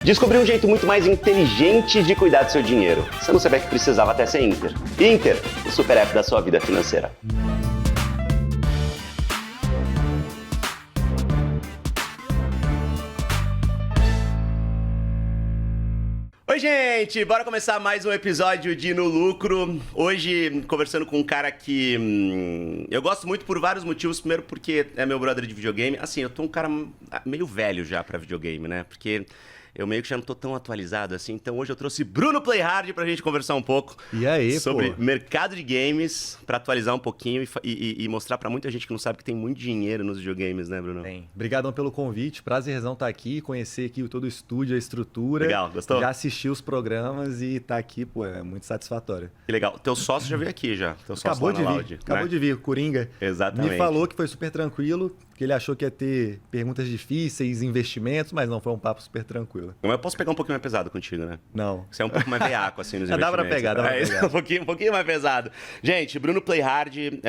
Descobri um jeito muito mais inteligente de cuidar do seu dinheiro. Você não sabia que precisava até ser Inter. Inter, o super app da sua vida financeira. Oi, gente! Bora começar mais um episódio de No Lucro. Hoje, conversando com um cara que eu gosto muito por vários motivos. Primeiro, porque é meu brother de videogame. Assim, eu tô um cara meio velho já pra videogame, né? Porque eu meio que já não tô tão atualizado assim. Então hoje eu trouxe Bruno Playhard pra gente conversar um pouco sobre mercado de games, pra atualizar um pouquinho e mostrar pra muita gente que não sabe que tem muito dinheiro nos videogames, né, Bruno? Tem. Obrigadão pelo convite, prazerzão estar aqui, conhecer aqui todo o estúdio, a estrutura. Legal, gostou? Já assisti os programas e tá aqui, pô, é muito satisfatório. Que legal. Teu sócio já veio aqui já. Teu sócio Acabou lá na Loud, acabou de vir, o Coringa. Exatamente. Me falou que foi super tranquilo, que ele achou que ia ter perguntas difíceis, investimentos, mas não, foi um papo super tranquilo. Mas eu posso pegar um pouquinho mais pesado contigo, né? Não. Você é um pouco mais veaco, assim, nos investimentos. Dá pra pegar, dá pra pegar. Um pouquinho mais pesado. Gente, Bruno Playhard,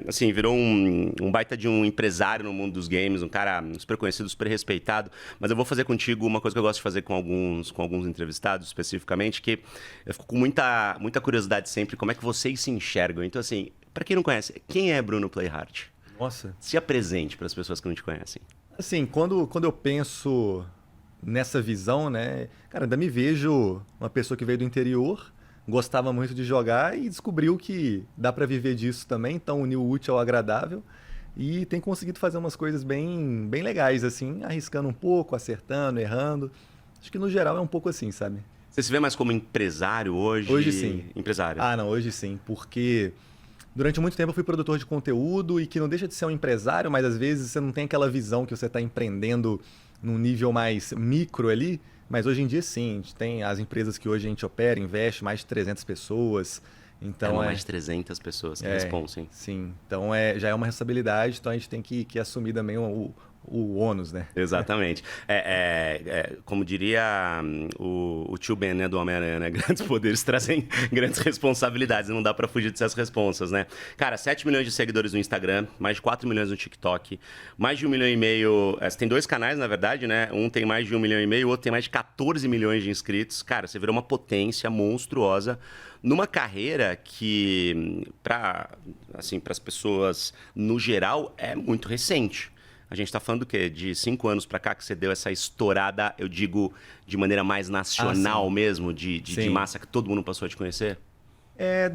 assim, virou um baita de um empresário no mundo dos games, um cara super conhecido, super respeitado. Mas eu vou fazer contigo uma coisa que eu gosto de fazer com alguns entrevistados, especificamente, que eu fico com muita curiosidade sempre, como é que vocês se enxergam. Então, assim, pra quem não conhece, quem é Bruno Playhard? Nossa. Se apresente para as pessoas que não te conhecem. Assim, quando eu penso nessa visão, né? Cara, ainda me vejo uma pessoa que veio do interior, gostava muito de jogar e descobriu que dá pra viver disso também, então uniu o útil ao agradável e tem conseguido fazer umas coisas bem legais, assim, arriscando um pouco, acertando, errando. Acho que no geral é um pouco assim, sabe? Você se vê mais como empresário hoje? Hoje sim. Empresário. Ah, não, hoje sim, porque durante muito tempo eu fui produtor de conteúdo e que não deixa de ser um empresário, mas às vezes você não tem aquela visão que você está empreendendo num nível mais micro ali. Mas hoje em dia sim, a gente tem as empresas que hoje a gente opera, investe mais de 300 pessoas. Então mais de 300 pessoas que respondem. Sim, então já é uma responsabilidade, então a gente tem que assumir também o ônus, né? Exatamente. Como diria o tio Ben, né, do Homem-Aranha, né? Grandes poderes trazem grandes responsabilidades, não dá pra fugir dessas responsas, né? Cara, 7 milhões de seguidores no Instagram, mais de 4 milhões no TikTok, mais de 1,5 milhão... Você tem dois canais, na verdade, né? Um tem mais de 1,5 milhão, o outro tem mais de 14 milhões de inscritos. Cara, você virou uma potência monstruosa numa carreira que, para as pessoas no geral, é muito recente. A gente está falando do quê? De 5 anos para cá que você deu essa estourada, eu digo, de maneira mais nacional mesmo, de massa que todo mundo passou a te conhecer?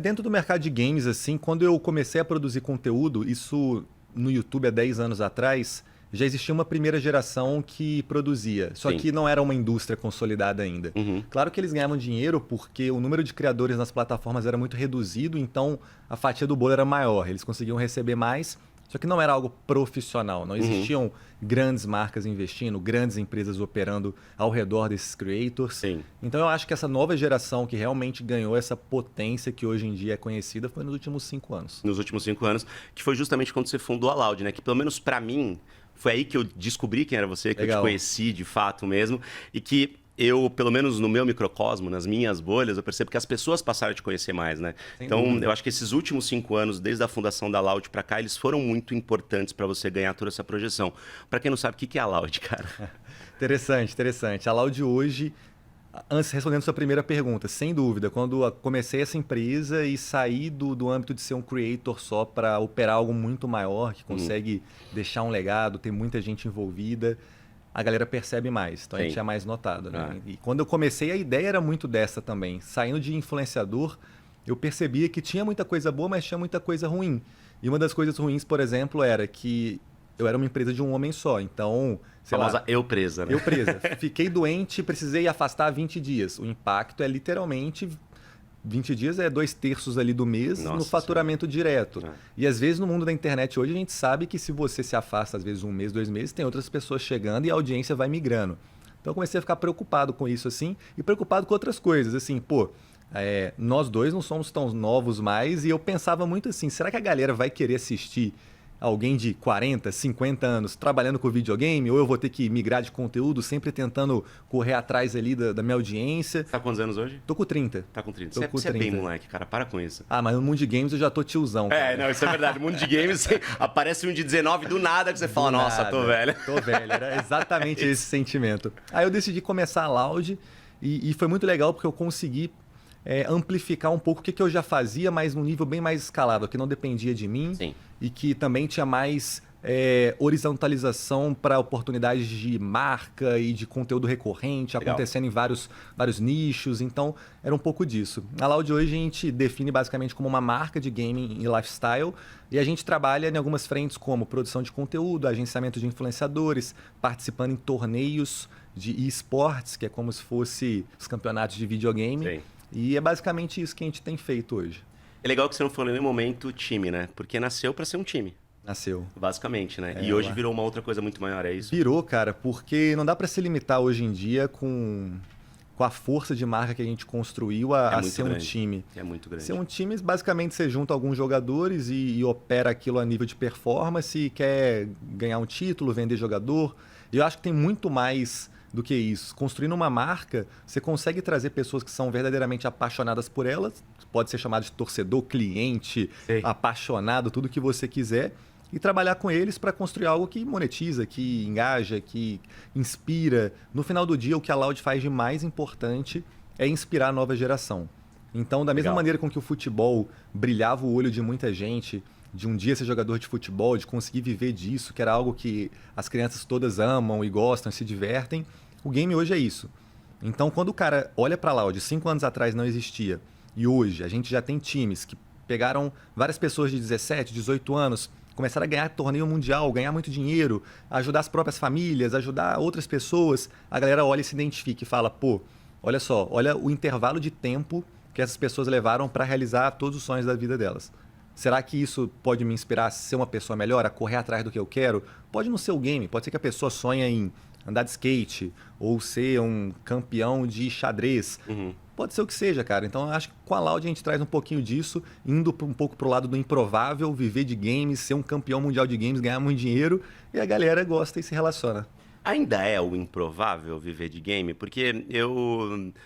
Dentro do mercado de games, assim, quando eu comecei a produzir conteúdo, isso no YouTube há 10 anos atrás, já existia uma primeira geração que produzia, só que não era uma indústria consolidada ainda. Uhum. Claro que eles ganhavam dinheiro porque o número de criadores nas plataformas era muito reduzido, então a fatia do bolo era maior, eles conseguiam receber mais, só que não era algo profissional, não existiam grandes marcas investindo, grandes empresas operando ao redor desses creators. Sim. Então eu acho que essa nova geração que realmente ganhou essa potência que hoje em dia é conhecida foi nos últimos 5 anos. Nos últimos 5 anos, que foi justamente quando você fundou a Loud, né? Que pelo menos para mim, foi aí que eu descobri quem era você, que eu te conheci de fato mesmo, e que eu, pelo menos no meu microcosmo, nas minhas bolhas, eu percebo que as pessoas passaram a te conhecer mais, né? Então, eu acho que esses últimos 5 anos, desde a fundação da Loud para cá, eles foram muito importantes para você ganhar toda essa projeção. Para quem não sabe, o que é a Loud, cara? Interessante. A Loud hoje, antes, respondendo a sua primeira pergunta, sem dúvida, quando eu comecei essa empresa e saí do âmbito de ser um creator só para operar algo muito maior, que consegue deixar um legado, ter muita gente envolvida, a galera percebe mais, então a gente é mais notado, né? E quando eu comecei, a ideia era muito dessa também. Saindo de influenciador, eu percebia que tinha muita coisa boa, mas tinha muita coisa ruim. E uma das coisas ruins, por exemplo, era que eu era uma empresa de um homem só, então... Famosa eu presa, né? Eu presa. Fiquei doente, precisei afastar 20 dias. O impacto é literalmente... 20 dias é 2/3 ali do mês no faturamento direto. E às vezes no mundo da internet hoje a gente sabe que se você se afasta às vezes 1 mês, 2 meses, tem outras pessoas chegando e a audiência vai migrando. Então eu comecei a ficar preocupado com isso assim e preocupado com outras coisas. Assim, nós dois não somos tão novos mais e eu pensava muito assim, será que a galera vai querer assistir alguém de 40, 50 anos trabalhando com videogame, ou eu vou ter que migrar de conteúdo, sempre tentando correr atrás ali da minha audiência. Você tá com quantos anos hoje? Tô com 30. Tá com 30. Tô com Você é 30. bem moleque, cara. Para com isso. Ah, mas no mundo de games eu já tô tiozão, cara. Não, isso é verdade. No mundo de games, aparece um de 19 do nada que você fala, nossa, tô velho. Tô velho, era exatamente esse sentimento. Aí eu decidi começar a Loud e foi muito legal porque eu consegui amplificar um pouco o que eu já fazia, mas num nível bem mais escalável, que não dependia de mim. Sim. E que também tinha mais horizontalização para oportunidades de marca e de conteúdo recorrente, Legal. acontecendo em vários nichos. Então, era um pouco disso. A Loud hoje a gente define basicamente como uma marca de gaming e lifestyle e a gente trabalha em algumas frentes como produção de conteúdo, agenciamento de influenciadores, participando em torneios de esportes, que é como se fosse os campeonatos de videogame. Sim. E é basicamente isso que a gente tem feito hoje. É legal que você não falou em nenhum momento time, né? Porque nasceu pra ser um time, Nasceu. basicamente, né? E hoje virou uma outra coisa muito maior, é isso? Virou, cara, porque não dá para se limitar hoje em dia com a força de marca que a gente construiu a muito ser grande. um time. É muito grande. Ser um time, basicamente, você junta alguns jogadores e opera aquilo a nível de performance e quer ganhar um título, vender jogador. E eu acho que tem muito mais do que isso. Construindo uma marca, você consegue trazer pessoas que são verdadeiramente apaixonadas por elas, pode ser chamado de torcedor, cliente, Sei. apaixonado, tudo que você quiser, e trabalhar com eles para construir algo que monetiza, que engaja, que inspira. No final do dia, o que a Loud faz de mais importante é inspirar a nova geração. Então, da mesma Legal. maneira com que o futebol brilhava o olho de muita gente, de um dia ser jogador de futebol, de conseguir viver disso, que era algo que as crianças todas amam e gostam, se divertem, o game hoje é isso. Então, quando o cara olha para a Loud, 5 anos atrás não existia, e hoje a gente já tem times que pegaram várias pessoas de 17, 18 anos, começaram a ganhar torneio mundial, ganhar muito dinheiro, ajudar as próprias famílias, ajudar outras pessoas, a galera olha e se identifica e fala, pô, olha só, olha o intervalo de tempo que essas pessoas levaram para realizar todos os sonhos da vida delas. Será que isso pode me inspirar a ser uma pessoa melhor, a correr atrás do que eu quero? Pode não ser o game, pode ser que a pessoa sonha em andar de skate ou ser um campeão de xadrez. Pode ser o que seja, cara. Então, eu acho que com a Loud a gente traz um pouquinho disso, indo um pouco pro lado do improvável, viver de games, ser um campeão mundial de games, ganhar muito dinheiro, e a galera gosta e se relaciona. Ainda é o improvável viver de game? Porque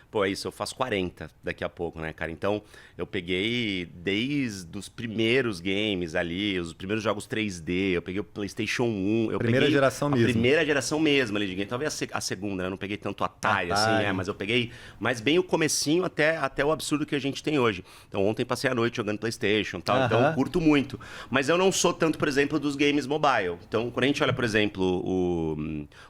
pô, é isso, eu faço 40 daqui a pouco, né, cara? Então, eu peguei desde os primeiros games ali, os primeiros jogos 3D, eu peguei o PlayStation 1, eu Primeira peguei geração a mesmo. primeira geração mesmo ali de game. Talvez a segunda, né? Eu não peguei tanto Atari, assim, mas eu peguei mais bem o comecinho até o absurdo que a gente tem hoje. Então, ontem passei a noite jogando PlayStation e tal, então eu curto muito. Mas eu não sou tanto, por exemplo, dos games mobile. Então, quando a gente olha, por exemplo,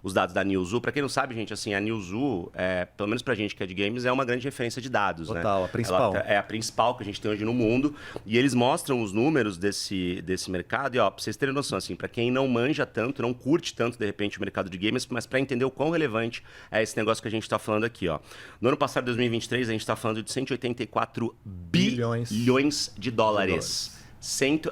os dados da Newzoo, pra quem não sabe, gente, assim, a Newzoo, pelo menos pra gente que é de games, é uma grande referência de dados, Total, né? a principal. Ela é a principal que a gente tem hoje no mundo, e eles mostram os números desse mercado, e ó, pra vocês terem noção, assim, pra quem não manja tanto, não curte tanto, de repente, o mercado de games, mas pra entender o quão relevante é esse negócio que a gente tá falando aqui, ó. No ano passado, 2023, a gente tá falando de 184 bilhões de dólares.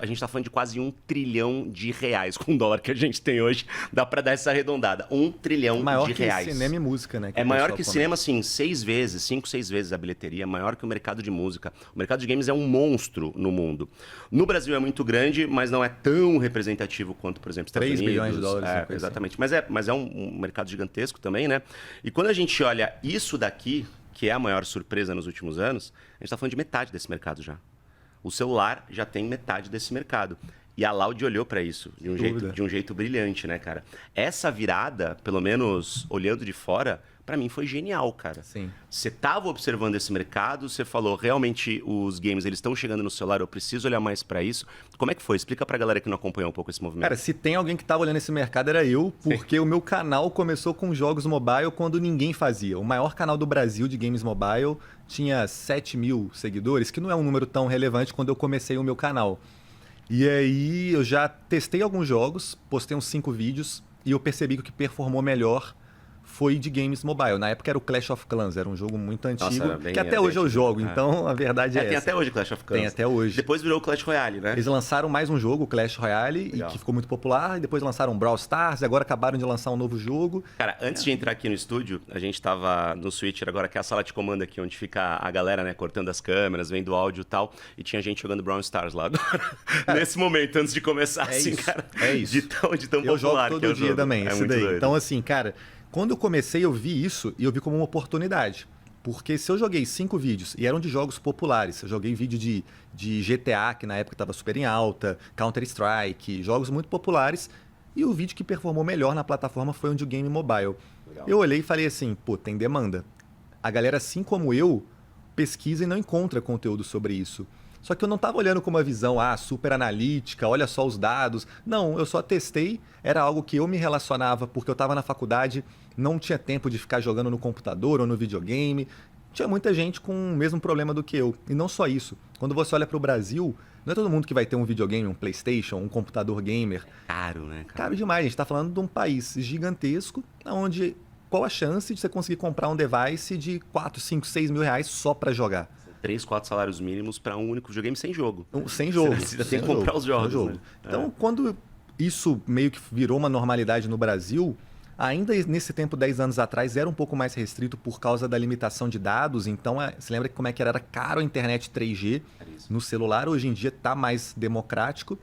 A gente tá falando de quase 1 trilhão de reais com o dólar que a gente tem hoje. Dá pra dar essa arredondada. 1 trilhão Maior de que reais. cinema e música, né? É maior que cinema, assim, 6 vezes, 5, 6 vezes a bilheteria. É maior que o mercado de música. O mercado de games é um monstro no mundo. No Brasil é muito grande, mas não é tão representativo quanto, por exemplo, Estados 3 Unidos. bilhões de dólares. É, exatamente. Mas é um mercado gigantesco também, né? E quando a gente olha isso daqui, que é a maior surpresa nos últimos anos, a gente tá falando de metade desse mercado já. O celular já tem metade desse mercado. E a Loud olhou para isso de um jeito brilhante, né, cara? Essa virada, pelo menos olhando de fora, para mim foi genial, cara. Sim. Você tava observando esse mercado, você falou, realmente os games eles estão chegando no celular, eu preciso olhar mais para isso. Como é que foi? Explica pra galera que não acompanhou um pouco esse movimento. Cara, se tem alguém que tava olhando esse mercado era eu, porque o meu canal começou com jogos mobile quando ninguém fazia. O maior canal do Brasil de games mobile tinha 7 mil seguidores, que não é um número tão relevante quando eu comecei o meu canal. E aí eu já testei alguns jogos, postei uns 5 vídeos e eu percebi que o que performou melhor foi de games mobile. Na época era o Clash of Clans, era um jogo muito antigo, era bem- que até era hoje bem eu jogo, antigo. então a verdade é tem essa. até hoje Clash of Clans. Tem até hoje. Depois virou o Clash Royale, né? Eles lançaram mais um jogo, o Clash Royale, Legal. e que ficou muito popular, e depois lançaram Brawl Stars, e agora acabaram de lançar um novo jogo. Cara, antes de entrar aqui no estúdio, a gente tava no Switcher agora, que é a sala de comando aqui, onde fica a galera, né, cortando as câmeras, vendo o áudio e tal, e tinha gente jogando Brawl Stars lá agora. Nesse momento, antes de começar, É assim, isso, cara. é isso. De tão Eu jogo popular que é todo o dia jogo. também, É esse muito daí. doido. Então, assim, cara, quando eu comecei, eu vi isso e eu vi como uma oportunidade. Porque se eu joguei 5 vídeos, e eram de jogos populares, eu joguei vídeo de GTA, que na época estava super em alta, Counter-Strike, jogos muito populares, e o vídeo que performou melhor na plataforma foi um de game mobile. Legal. Eu olhei e falei assim, pô, tem demanda. A galera, assim como eu, pesquisa e não encontra conteúdo sobre isso. Só que eu não estava olhando com uma visão super analítica, olha só os dados. Não, eu só testei, era algo que eu me relacionava porque eu estava na faculdade, não tinha tempo de ficar jogando no computador ou no videogame. Tinha muita gente com o mesmo problema do que eu. E não só isso. Quando você olha para o Brasil, não é todo mundo que vai ter um videogame, um PlayStation, um computador gamer. Caro, né, cara? Caro demais, a gente está falando de um país gigantesco, onde qual a chance de você conseguir comprar um device de 4, 5, 6 mil reais só para jogar? 3, 4 salários mínimos pra um único videogame sem jogo. Sem jogo. Você tem sem que comprar jogo, os jogos, sem né? Então, quando isso meio que virou uma normalidade no Brasil, ainda nesse tempo, 10 anos atrás, era um pouco mais restrito por causa da limitação de dados. Então, você lembra como é que era caro a internet 3G no celular? Hoje em dia está mais democrático.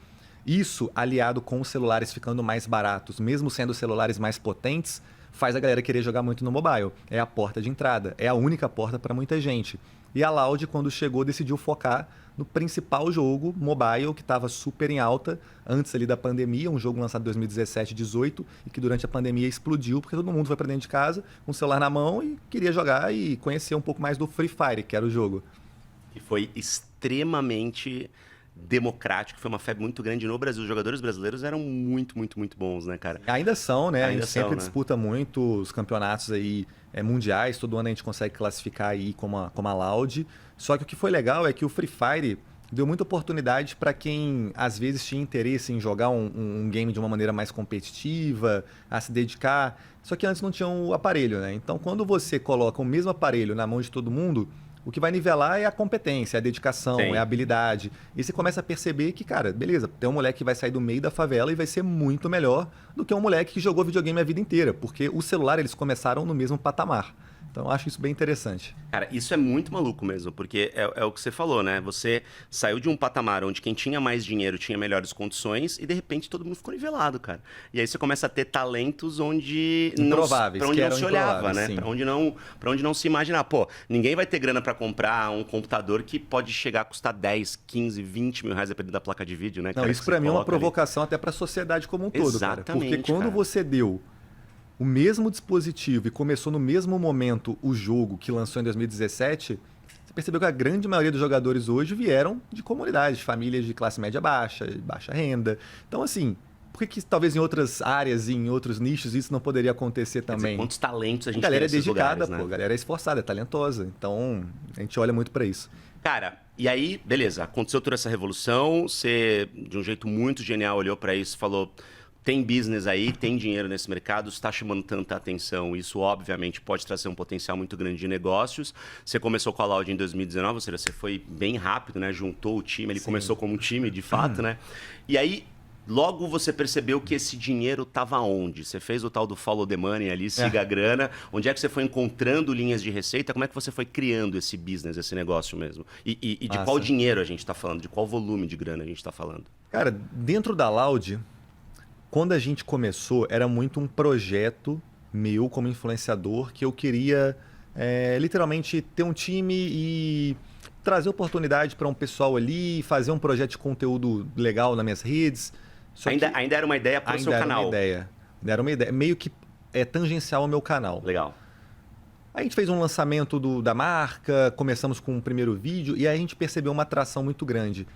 Isso, aliado com os celulares ficando mais baratos, mesmo sendo celulares mais potentes, faz a galera querer jogar muito no mobile. É a porta de entrada, é a única porta para muita gente. E a Loud, quando chegou, decidiu focar no principal jogo mobile, que estava super em alta antes ali da pandemia, um jogo lançado em 2017, 2018, e que durante a pandemia explodiu, porque todo mundo foi para dentro de casa, com o celular na mão, e queria jogar e conhecer um pouco mais do Free Fire, que era o jogo. E foi extremamente democrático, foi uma febre muito grande no Brasil. Os jogadores brasileiros eram muito, muito, muito bons, né, cara? Ainda são, né? Ainda a gente sempre são, né? disputa muito os campeonatos aí mundiais, todo ano a gente consegue classificar aí como a Loud. Só que o que foi legal é que o Free Fire deu muita oportunidade para quem às vezes tinha interesse em jogar um game de uma maneira mais competitiva, a se dedicar. Só que antes não tinha o aparelho, né? Então quando você coloca o mesmo aparelho na mão de todo mundo, o que vai nivelar é a competência, é a dedicação, Sim. é a habilidade. E você começa a perceber que, cara, beleza, tem um moleque que vai sair do meio da favela e vai ser muito melhor do que um moleque que jogou videogame a vida inteira, porque o celular eles começaram no mesmo patamar. Então eu acho isso bem interessante. Cara, isso é muito maluco mesmo, porque é o que você falou, né? Você saiu de um patamar onde quem tinha mais dinheiro tinha melhores condições e de repente todo mundo ficou nivelado, cara. E aí você começa a ter talentos onde Improváveis, pra onde que não eram se olhava, improváveis, né? sim. Pra onde não se imaginava. Pô, ninguém vai ter grana pra comprar um computador que pode chegar a custar 10, 15, 20 mil reais dependendo da placa de vídeo, né? Não, cara, isso que pra você mim é uma coloca ali. provocação até pra sociedade como um todo, cara. Porque Exatamente, quando cara. você deu o mesmo dispositivo e começou no mesmo momento o jogo que lançou em 2017, você percebeu que a grande maioria dos jogadores hoje vieram de comunidades, de famílias de classe média baixa, de baixa renda. Então, assim, por que talvez em outras áreas e em outros nichos isso não poderia acontecer Quer dizer, também? quantos talentos a A gente galera é tem nesses dedicada, lugares, né? pô, a galera é esforçada, é talentosa. Então, a gente olha muito pra isso. Cara, e aí, beleza, aconteceu toda essa revolução, você, de um jeito muito genial, olhou pra isso e falou: tem business aí, tem dinheiro nesse mercado, está chamando tanta atenção, isso obviamente pode trazer um potencial muito grande de negócios. Você começou com a Loud em 2019, ou seja, você foi bem rápido, né? Juntou o time, ele começou como um time, de fato, né? E aí, logo você percebeu que esse dinheiro estava onde? Você fez o tal do follow the money ali, siga a grana. Onde é que você foi encontrando linhas de receita? Como é que você foi criando esse business, esse negócio mesmo? E de qual dinheiro a gente está falando? De qual volume de grana a gente está falando? Cara, dentro da Loud, quando a gente começou, era muito um projeto meu como influenciador que eu queria literalmente ter um time e trazer oportunidade para um pessoal ali, fazer um projeto de conteúdo legal nas minhas redes. Só Ainda que era uma ideia para o seu ainda canal. ainda era uma ideia, meio que tangencial ao meu canal. Legal. Aí a gente fez um lançamento da marca, começamos com o primeiro vídeo e aí a gente percebeu uma atração muito grande.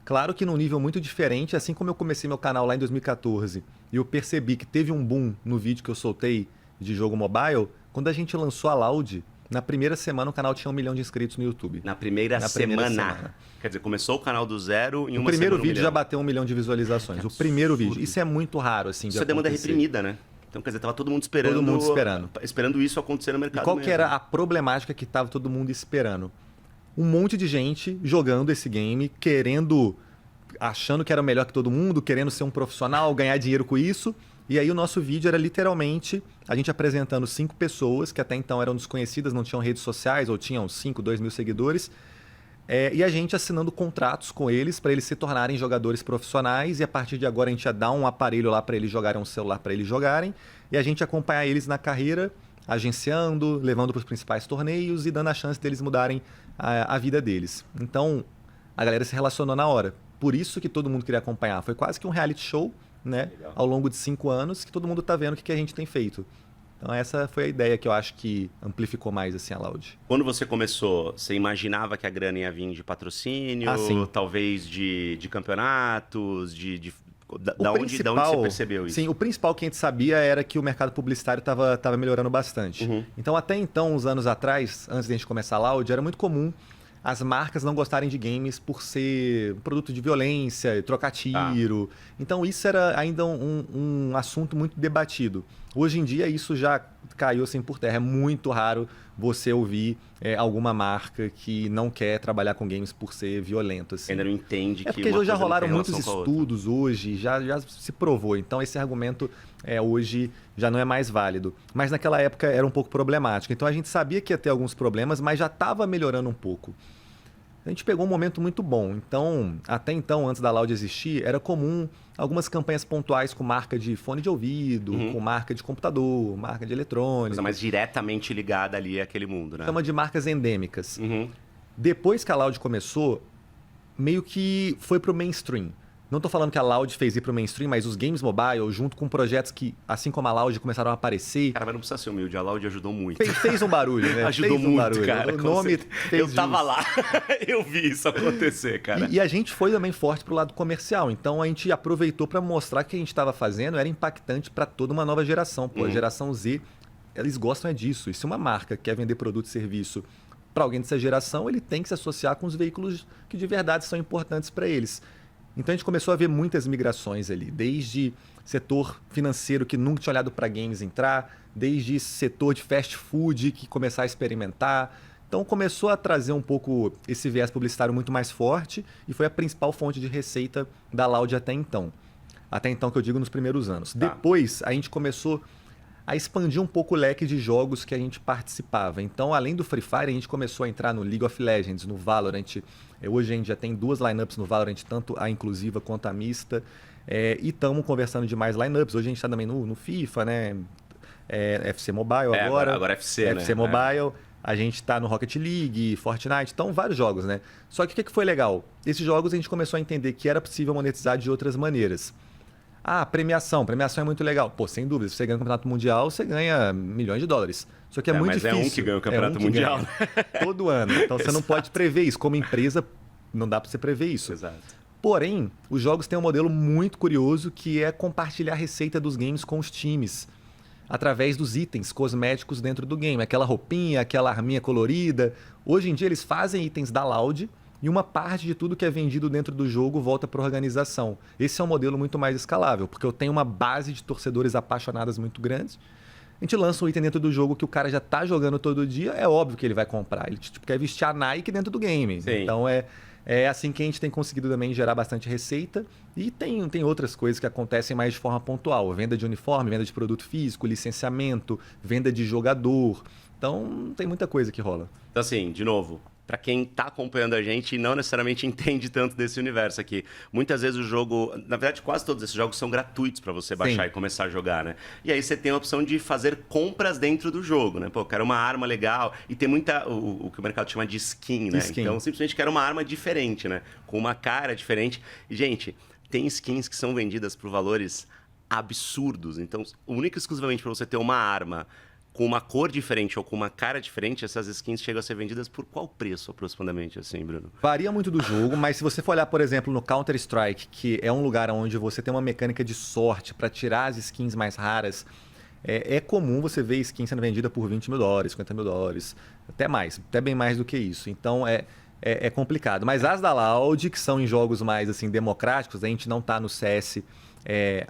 Claro que num nível muito diferente, assim como eu comecei meu canal lá em 2014 e eu percebi que teve um boom no vídeo que eu soltei de jogo mobile, quando a gente lançou a Loud, na primeira semana o canal tinha 1 milhão de inscritos no YouTube. Na primeira semana. Quer dizer, começou o canal do zero em O uma primeiro semana, vídeo 1 já milhão. bateu 1 milhão de visualizações. O primeiro vídeo. Isso é muito raro, assim, de Isso é demanda acontecer. reprimida, né? Então, quer dizer, tava todo mundo esperando. Todo mundo esperando. Esperando isso acontecer no mercado. E qual que mesmo. era a problemática que tava todo mundo esperando? Um monte de gente jogando esse game, achando que era o melhor que todo mundo, querendo ser um profissional, ganhar dinheiro com isso. E aí o nosso vídeo era literalmente a gente apresentando 5 pessoas que até então eram desconhecidas, não tinham redes sociais, ou tinham 5, 2 mil seguidores. E a gente assinando contratos com eles para eles se tornarem jogadores profissionais. E a partir de agora a gente ia dar um aparelho lá para eles jogarem, um celular para eles jogarem. E a gente acompanhar eles na carreira, agenciando, levando para os principais torneios e dando a chance deles mudarem a vida deles. Então a galera se relacionou na hora. Por isso que todo mundo queria acompanhar. Foi quase que um reality show, né? Ao longo de 5 anos, que todo mundo tá vendo o que a gente tem feito. Então essa foi a ideia que eu acho que amplificou mais assim a Loud. Quando você começou, você imaginava que a grana ia vir de patrocínio, talvez de campeonatos, da onde você percebeu isso? Sim, o principal que a gente sabia era que o mercado publicitário estava melhorando bastante. Então até então, uns anos atrás, antes de a gente começar a Loud, era muito comum as marcas não gostarem de games por ser produto de violência, trocar tiro. Então isso era ainda um assunto muito debatido. Hoje em dia isso já caiu assim por terra. É muito raro você ouvir alguma marca que não quer trabalhar com games por ser violento. Assim. Ainda não entende que porque já rolaram muitos estudos hoje, já se provou. Então esse argumento hoje já não é mais válido. Mas naquela época era um pouco problemático. Então a gente sabia que ia ter alguns problemas, mas já estava melhorando um pouco. A gente pegou um momento muito bom. Então, até então, antes da Loud existir, era comum algumas campanhas pontuais com marca de fone de ouvido, com marca de computador, marca de eletrônica. Coisa mais diretamente ligada ali àquele mundo, né? Chama de marcas endêmicas. Depois que a Loud começou, meio que foi pro mainstream. Não estou falando que a Loud fez ir pro mainstream, mas os games mobile, junto com projetos que, assim como a Loud, começaram a aparecer... Cara, mas não precisa ser humilde, a Loud ajudou muito. Fez um barulho, né? Ajudou muito, barulho. Cara. O nome fez eu tava lá, eu vi isso acontecer, cara. E a gente foi também forte pro lado comercial, então a gente aproveitou para mostrar que o que a gente estava fazendo era impactante para toda uma nova geração. Pô, a geração Z, eles gostam disso. E se uma marca quer vender produto e serviço para alguém dessa geração, ele tem que se associar com os veículos que de verdade são importantes para eles. Então a gente começou a ver muitas migrações ali, desde setor financeiro que nunca tinha olhado para games entrar, desde setor de fast food que começar a experimentar. Então começou a trazer um pouco esse viés publicitário muito mais forte e foi a principal fonte de receita da Loud até então. Até então que eu digo nos primeiros anos. Depois a gente começou a expandir um pouco o leque de jogos que a gente participava. Então, além do Free Fire, a gente começou a entrar no League of Legends, no Valorant. Hoje a gente já tem 2 lineups no Valorant, tanto a inclusiva quanto a mista. E estamos conversando de mais lineups. Hoje a gente está também no FIFA, né? FC Mobile agora. Agora FC, FC Mobile. A gente está no Rocket League, Fortnite, então vários jogos, né? Só que o que foi legal? Esses jogos a gente começou a entender que era possível monetizar de outras maneiras. Premiação. Premiação é muito legal. Pô, sem dúvida, se você ganha o campeonato mundial, você ganha milhões de dólares. Só que é muito difícil. Mas é um que ganha o campeonato mundial. Todo ano. Então você não pode prever isso. Como empresa, não dá para você prever isso. Exato. Porém, os jogos têm um modelo muito curioso que é compartilhar a receita dos games com os times. Através dos itens cosméticos dentro do game. Aquela roupinha, aquela arminha colorida. Hoje em dia eles fazem itens da Loud e uma parte de tudo que é vendido dentro do jogo volta para a organização. Esse é um modelo muito mais escalável, porque eu tenho uma base de torcedores apaixonados muito grande. A gente lança um item dentro do jogo que o cara já está jogando todo dia, é óbvio que ele vai comprar. Ele quer vestir a Nike dentro do game. Sim. Então é assim que a gente tem conseguido também gerar bastante receita. E tem outras coisas que acontecem mais de forma pontual. Venda de uniforme, venda de produto físico, licenciamento, venda de jogador. Então tem muita coisa que rola. Então assim, de novo... Para quem está acompanhando a gente e não necessariamente entende tanto desse universo aqui. Muitas vezes o jogo... Na verdade, quase todos esses jogos são gratuitos para você baixar e começar a jogar, né? E aí você tem a opção de fazer compras dentro do jogo, né? Pô, eu quero uma arma legal. E tem muita... O que o mercado chama de skin, né? Então, simplesmente quero uma arma diferente, né? Com uma cara diferente. E, gente, tem skins que são vendidas por valores absurdos. Então, único e exclusivamente para você ter uma arma... com uma cor diferente ou com uma cara diferente, essas skins chegam a ser vendidas por qual preço, aproximadamente, assim, Bruno? Varia muito do jogo, mas se você for olhar, por exemplo, no Counter-Strike, que é um lugar onde você tem uma mecânica de sorte para tirar as skins mais raras, é comum você ver skin sendo vendida por $20 mil, $50 mil, até mais, até bem mais do que isso. Então, é complicado. Mas as da Loud, que são em jogos mais assim democráticos, a gente não está no CS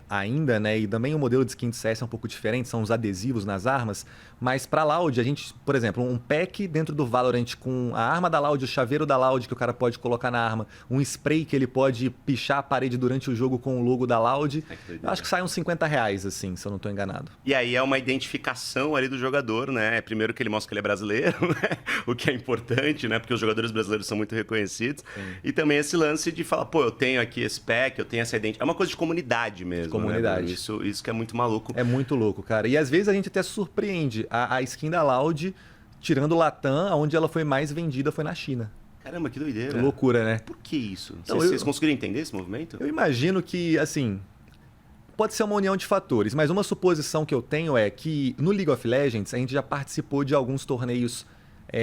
ainda, né? E também o modelo de skin de CS é um pouco diferente, são os adesivos nas armas. Mas para Loud, a gente, por exemplo, um pack dentro do Valorant com a arma da Loud, o chaveiro da Loud que o cara pode colocar na arma, um spray que ele pode pichar a parede durante o jogo com o logo da Loud. Eu acho que sai uns R$50, assim, se eu não estou enganado. E aí é uma identificação ali do jogador, né? Primeiro que ele mostra que ele é brasileiro, né? O que é importante, né? Porque os jogadores brasileiros são muito reconhecidos. Sim. E também esse lance de falar, pô, eu tenho aqui esse pack, eu tenho essa identidade. É uma coisa de comunidade mesmo, comunidade. Né? Isso que é muito maluco. É muito louco, cara. E às vezes a gente até surpreende. A skin da Loud, tirando o Latam, onde ela foi mais vendida foi na China. Caramba, que doideira. Que loucura, né? Por que isso? Então, vocês conseguiram entender esse movimento? Eu imagino que, assim, pode ser uma união de fatores, mas uma suposição que eu tenho é que no League of Legends a gente já participou de alguns torneios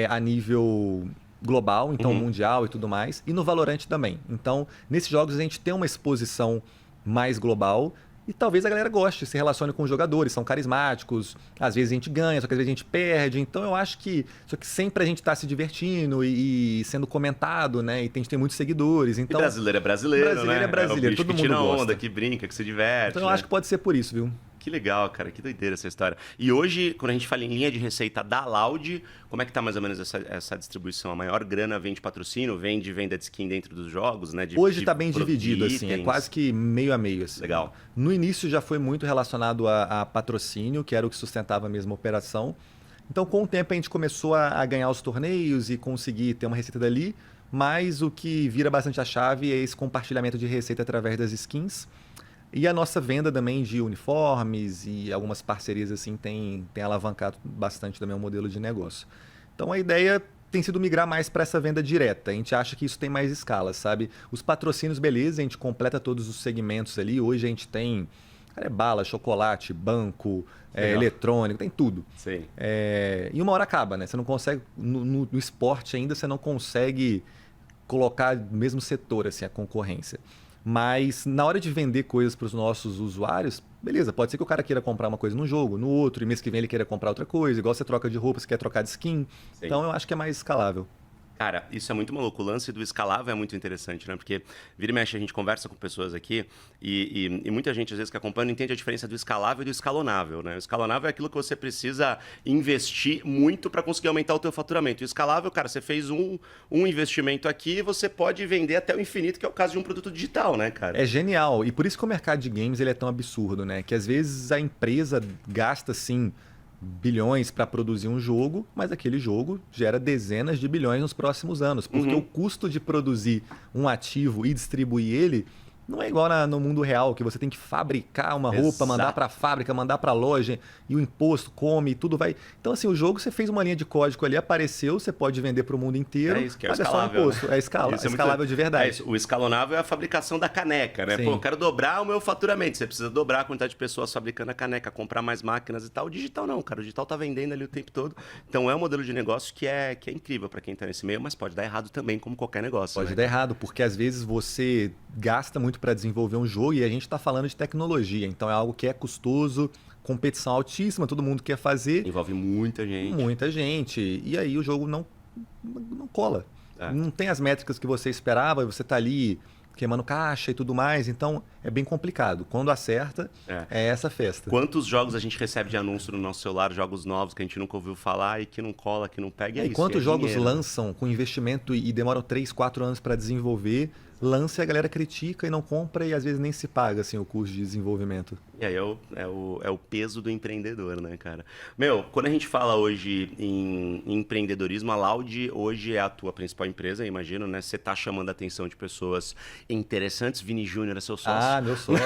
a nível global, então mundial e tudo mais, e no Valorant também. Então, nesses jogos a gente tem uma exposição mais global. E talvez a galera goste, se relacione com os jogadores, são carismáticos, às vezes a gente ganha, só que às vezes a gente perde. Então eu acho que. Só que sempre a gente está se divertindo e sendo comentado, né? E a gente tem muitos seguidores. Então, e brasileiro é brasileiro, brasileiro né? é brasileiro, todo mundo que tira gosta. onda, que brinca, que se diverte. Então eu acho que pode ser por isso, viu? Que legal, cara. Que doideira essa história. E hoje, quando a gente fala em linha de receita da Loud, como é que tá mais ou menos essa distribuição? A maior grana vem de patrocínio, vem de venda de skin dentro dos jogos, né? Hoje tá bem dividido, assim. É quase que meio a meio, assim. Legal. No início já foi muito relacionado a patrocínio, que era o que sustentava a mesma operação. Então, com o tempo, a gente começou a ganhar os torneios e conseguir ter uma receita dali. Mas o que vira bastante a chave é esse compartilhamento de receita através das skins. E a nossa venda também de uniformes e algumas parcerias assim tem alavancado bastante também o modelo de negócio. Então a ideia tem sido migrar mais para essa venda direta. A gente acha que isso tem mais escala, sabe? Os patrocínios, beleza, a gente completa todos os segmentos ali. Hoje a gente tem bala, chocolate, banco, eletrônico, tem tudo. Sim. E uma hora acaba, né? Você não consegue, no esporte ainda, você não consegue colocar no mesmo setor assim, a concorrência. Mas na hora de vender coisas para os nossos usuários, beleza, pode ser que o cara queira comprar uma coisa num jogo, no outro, e mês que vem ele queira comprar outra coisa, igual você troca de roupa, você quer trocar de skin. Sim. Então eu acho que é mais escalável. Cara, isso é muito maluco. O lance do escalável é muito interessante, né? Porque vira e mexe, a gente conversa com pessoas aqui e muita gente, às vezes, que acompanha, não entende a diferença do escalável e do escalonável, né? O escalonável é aquilo que você precisa investir muito para conseguir aumentar o teu faturamento. E o escalável, cara, você fez um investimento aqui, você pode vender até o infinito, que é o caso de um produto digital, né, cara? É genial. E por isso que o mercado de games ele é tão absurdo, né? Que às vezes a empresa gasta, assim, bilhões para produzir um jogo, mas aquele jogo gera dezenas de bilhões nos próximos anos, porque o custo de produzir um ativo e distribuir ele não é igual no mundo real, que você tem que fabricar uma roupa, Exato. mandar para a fábrica, mandar para a loja, e o imposto come, tudo vai... Então, assim, o jogo, você fez uma linha de código ali, apareceu, você pode vender para o mundo inteiro, é isso que é mas escalável, é só o imposto. Né? É escalável de verdade. É isso. O escalonável é a fabricação da caneca, né? Sim. Pô, eu quero dobrar o meu faturamento. Você precisa dobrar a quantidade de pessoas fabricando a caneca, comprar mais máquinas e tal. O digital não, cara. O digital tá vendendo ali o tempo todo. Então é um modelo de negócio que é incrível para quem tá nesse meio, mas pode dar errado também, como qualquer negócio. Pode né? dar errado, porque às vezes você gasta muito para desenvolver um jogo e a gente está falando de tecnologia. Então é algo que é custoso, competição altíssima, todo mundo quer fazer. Envolve muita gente. Muita gente. E aí o jogo não cola. Não tem as métricas que você esperava, você está ali queimando caixa e tudo mais. Então é bem complicado. Quando acerta, é essa festa. Quantos jogos a gente recebe de anúncio no nosso celular, jogos novos que a gente nunca ouviu falar e que não cola, que não pega? E quantos jogos lançam com investimento e demoram 3, 4 anos para desenvolver? Lança e a galera critica e não compra e às vezes nem se paga assim, o custo de desenvolvimento. E aí é o peso do empreendedor, né, cara? Meu, quando a gente fala hoje em empreendedorismo, a Loud hoje é a tua principal empresa, imagino, né? Você tá chamando a atenção de pessoas interessantes. Vini Júnior é seu sócio. Ah, meu sócio.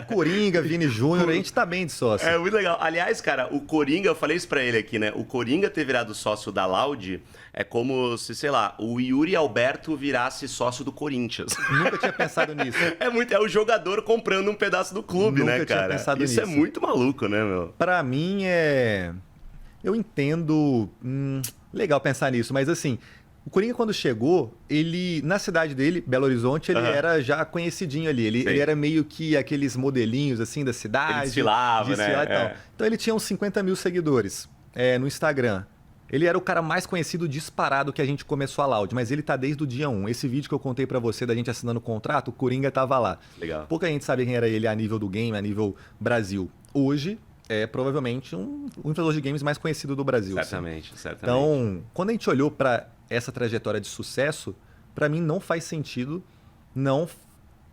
Coringa, Vini Júnior, a gente tá bem de sócio. É muito legal. Aliás, cara, o Coringa, eu falei isso pra ele aqui, né? O Coringa ter virado sócio da Loud é como se, sei lá, o Yuri Alberto virasse sócio do Corinthians. Nunca tinha pensado nisso. É o jogador comprando um pedaço do clube, Nunca né, cara? Tinha pensado isso nisso. É muito maluco, né, meu? Pra mim eu entendo... legal pensar nisso, mas assim... O Coringa, quando chegou, ele, na cidade dele, Belo Horizonte, ele era já conhecidinho ali. Ele era meio que aqueles modelinhos, assim, da cidade. Ele desfilava, né? E tal. Então, ele tinha uns 50 mil seguidores no Instagram. Ele era o cara mais conhecido disparado que a gente começou a Loud, mas ele tá desde o dia 1. Esse vídeo que eu contei pra você da gente assinando o contrato, o Coringa tava lá. Legal. Pouca gente sabe quem era ele a nível do game, a nível Brasil. Hoje é provavelmente o influenciador de games mais conhecido do Brasil. Certamente, assim. certamente. Então, quando a gente olhou pra essa trajetória de sucesso, pra mim não faz sentido não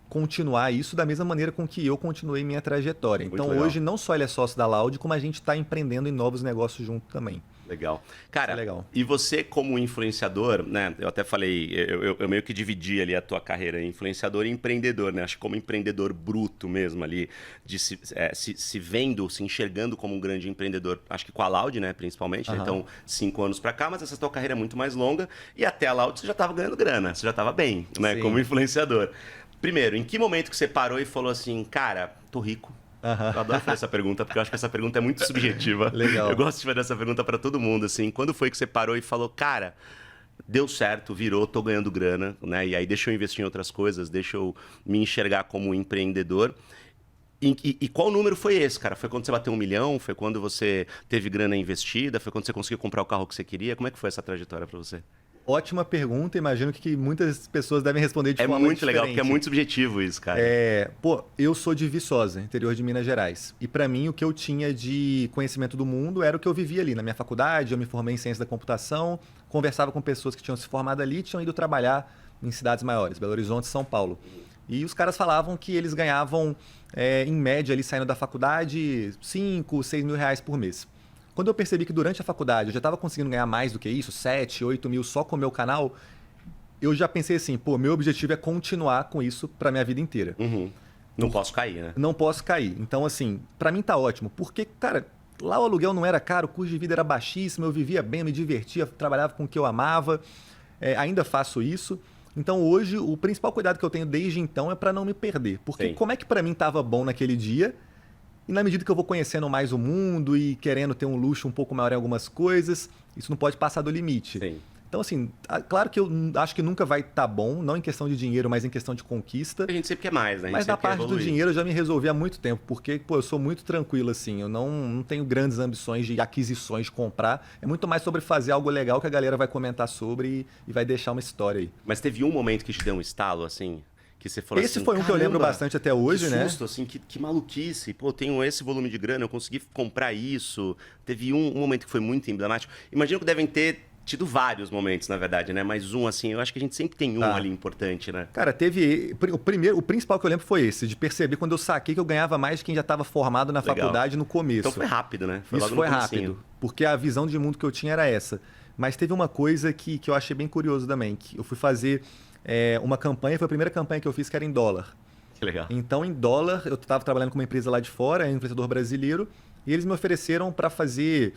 continuar isso da mesma maneira com que eu continuei minha trajetória. Muito Então, legal. hoje não só ele é sócio da Loud, como a gente está empreendendo em novos negócios junto também. Legal. Cara, Isso é legal. E você como influenciador, né? Eu até falei, eu meio que dividi ali a tua carreira em influenciador e empreendedor, né? Acho que como empreendedor bruto mesmo ali, de se vendo, se enxergando como um grande empreendedor, acho que com a Loud, né? Principalmente, né? Então 5 anos pra cá, mas essa tua carreira é muito mais longa e até a Loud você já tava ganhando grana, você já tava bem, né? Sim. Como influenciador. Primeiro, em que momento que você parou e falou assim, cara, tô rico? Eu adoro fazer essa pergunta, porque eu acho que essa pergunta é muito subjetiva. Legal. Eu gosto de fazer essa pergunta pra todo mundo, assim. Quando foi que você parou e falou, cara, deu certo, virou, tô ganhando grana, né? E aí deixa eu investir em outras coisas, deixa eu me enxergar como empreendedor. E qual número foi esse, cara? Foi quando você bateu 1 milhão? Foi quando você teve grana investida? Foi quando você conseguiu comprar o carro que você queria? Como é que foi essa trajetória pra você? Ótima pergunta, imagino que muitas pessoas devem responder de forma muito diferente. legal, porque é muito subjetivo isso, cara. Eu sou de Viçosa, interior de Minas Gerais. E para mim, o que eu tinha de conhecimento do mundo era o que eu vivia ali na minha faculdade. Eu me formei em ciência da computação, conversava com pessoas que tinham se formado ali e tinham ido trabalhar em cidades maiores, Belo Horizonte e São Paulo. E os caras falavam que eles ganhavam, em média, ali saindo da faculdade, 5, 6 mil reais por mês. Quando eu percebi que durante a faculdade eu já estava conseguindo ganhar mais do que isso, 7, 8 mil só com o meu canal, eu já pensei assim, pô, meu objetivo é continuar com isso para minha vida inteira. Não posso cair, né? Não posso cair. Então, assim, para mim tá ótimo, porque, cara, lá o aluguel não era caro, o custo de vida era baixíssimo, eu vivia bem, eu me divertia, trabalhava com o que eu amava, ainda faço isso. Então, hoje, o principal cuidado que eu tenho desde então é para não me perder. Porque Sim. como é que para mim tava bom naquele dia... E na medida que eu vou conhecendo mais o mundo e querendo ter um luxo um pouco maior em algumas coisas, isso não pode passar do limite. Sim. Então, assim, claro que eu acho que nunca vai estar bom, não em questão de dinheiro, mas em questão de conquista. A gente sempre quer mais, né? A gente Mas na sempre quer parte do evoluir. dinheiro eu já me resolvi há muito tempo, porque, pô, eu sou muito tranquilo, assim, eu não tenho grandes ambições de aquisições, de comprar. É muito mais sobre fazer algo legal que a galera vai comentar sobre e vai deixar uma história aí. Mas teve um momento que te deu um estalo, assim? Que você falou Esse assim, foi um que eu lembro "Caramba, bastante até hoje, que né? susto, assim, que maluquice. Pô, eu tenho esse volume de grana, eu consegui comprar isso. Teve um momento que foi muito emblemático. Imagino que devem ter tido vários momentos, na verdade, né? Mas um, assim, eu acho que a gente sempre tem um ali importante, né? Cara, teve. O principal que eu lembro foi esse, de perceber quando eu saquei que eu ganhava mais de quem já estava formado na Legal. faculdade no começo. Então foi rápido, né? Isso logo foi no comecinho. rápido, porque a visão de mundo que eu tinha era essa. Mas teve uma coisa que eu achei bem curioso também, que eu fui fazer uma campanha, foi a primeira campanha que eu fiz que era em dólar. Que legal. Então, em dólar, eu estava trabalhando com uma empresa lá de fora, um influenciador brasileiro, e eles me ofereceram para fazer...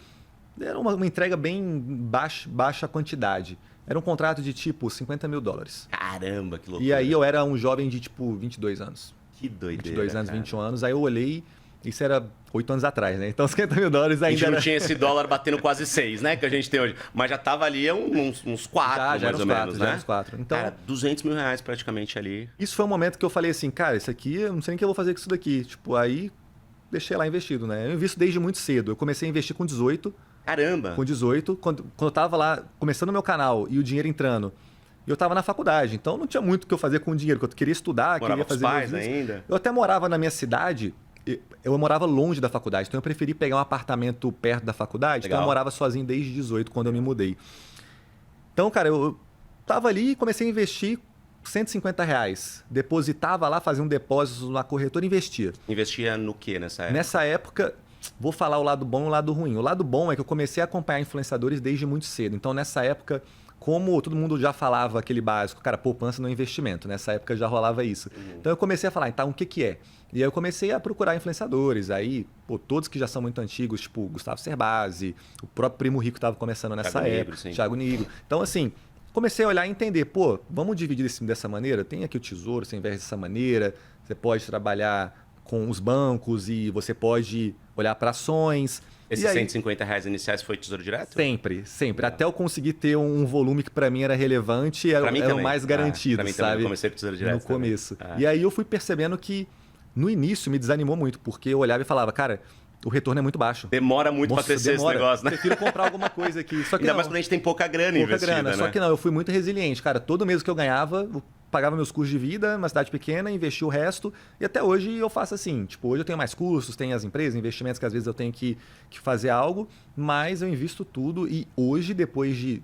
Era uma entrega bem baixa quantidade. Era um contrato de tipo $50 mil. Caramba, que loucura. E aí eu era um jovem de tipo 22 anos. Que doideira, 22 anos, cara. 21 anos. Aí eu olhei, isso era 8 anos atrás, né? Então $50 mil A ainda gente não era... tinha esse dólar batendo quase 6, né? Que a gente tem hoje. Mas já tava ali uns 4, Já mais eram ou uns 4, menos, já né? eram uns 4. Então, Cara, 200 mil reais praticamente ali. isso foi um momento que eu falei assim, cara, isso aqui, eu não sei nem o que eu vou fazer com isso daqui. Tipo, aí deixei lá investido, né? Eu invisto desde muito cedo. Eu comecei a investir com 18. Caramba. Com 18, quando eu tava lá começando o meu canal e o dinheiro entrando, e eu tava na faculdade, então não tinha muito o que eu fazer com o dinheiro, porque eu queria estudar, Morava queria com os fazer pais meus vídeos. ainda? Eu até morava na minha cidade, eu morava longe da faculdade, então eu preferi pegar um apartamento perto da faculdade, então Legal. eu morava sozinho desde 18, quando eu me mudei. Então, cara, eu tava ali e comecei a investir R$150. Depositava lá, fazia um depósito na corretora e investia. Investia no que nessa época? Nessa época, vou falar o lado bom e o lado ruim. O lado bom é que eu comecei a acompanhar influenciadores desde muito cedo. Então, nessa época, como todo mundo já falava aquele básico, cara, poupança no investimento. Nessa época já rolava isso. Então, eu comecei a falar, então, o que que é? E aí eu comecei a procurar influenciadores. Aí, pô, todos que já são muito antigos, tipo Gustavo Cerbasi, o próprio Primo Rico estava começando nessa Thiago época. Nigro, sim. Thiago Nigro. Então, assim, comecei a olhar e entender, pô, vamos dividir dessa maneira? Tem aqui o tesouro, você investe dessa maneira, você pode trabalhar com os bancos e você pode olhar para ações. Esses E aí, R$150 iniciais foi tesouro direto? sempre. Até eu conseguir ter um volume que para mim era relevante, Pra mim era o também. mais garantido, pra mim também, sabe? eu comecei com tesouro direto No também. começo. Ah. E aí eu fui percebendo que no início me desanimou muito, porque eu olhava e falava, cara, o retorno é muito baixo. Demora muito para crescer esse negócio, né? Prefiro comprar alguma coisa aqui. Só que ainda mais quando a gente tem pouca grana investida, né? Só que não, eu fui muito resiliente. Cara, todo mês que eu ganhava, eu pagava meus custos de vida, uma cidade pequena, investia o resto. E até hoje eu faço assim. Tipo, hoje eu tenho mais custos, tenho as empresas, investimentos que às vezes eu tenho que fazer algo, mas eu invisto tudo. E hoje, depois de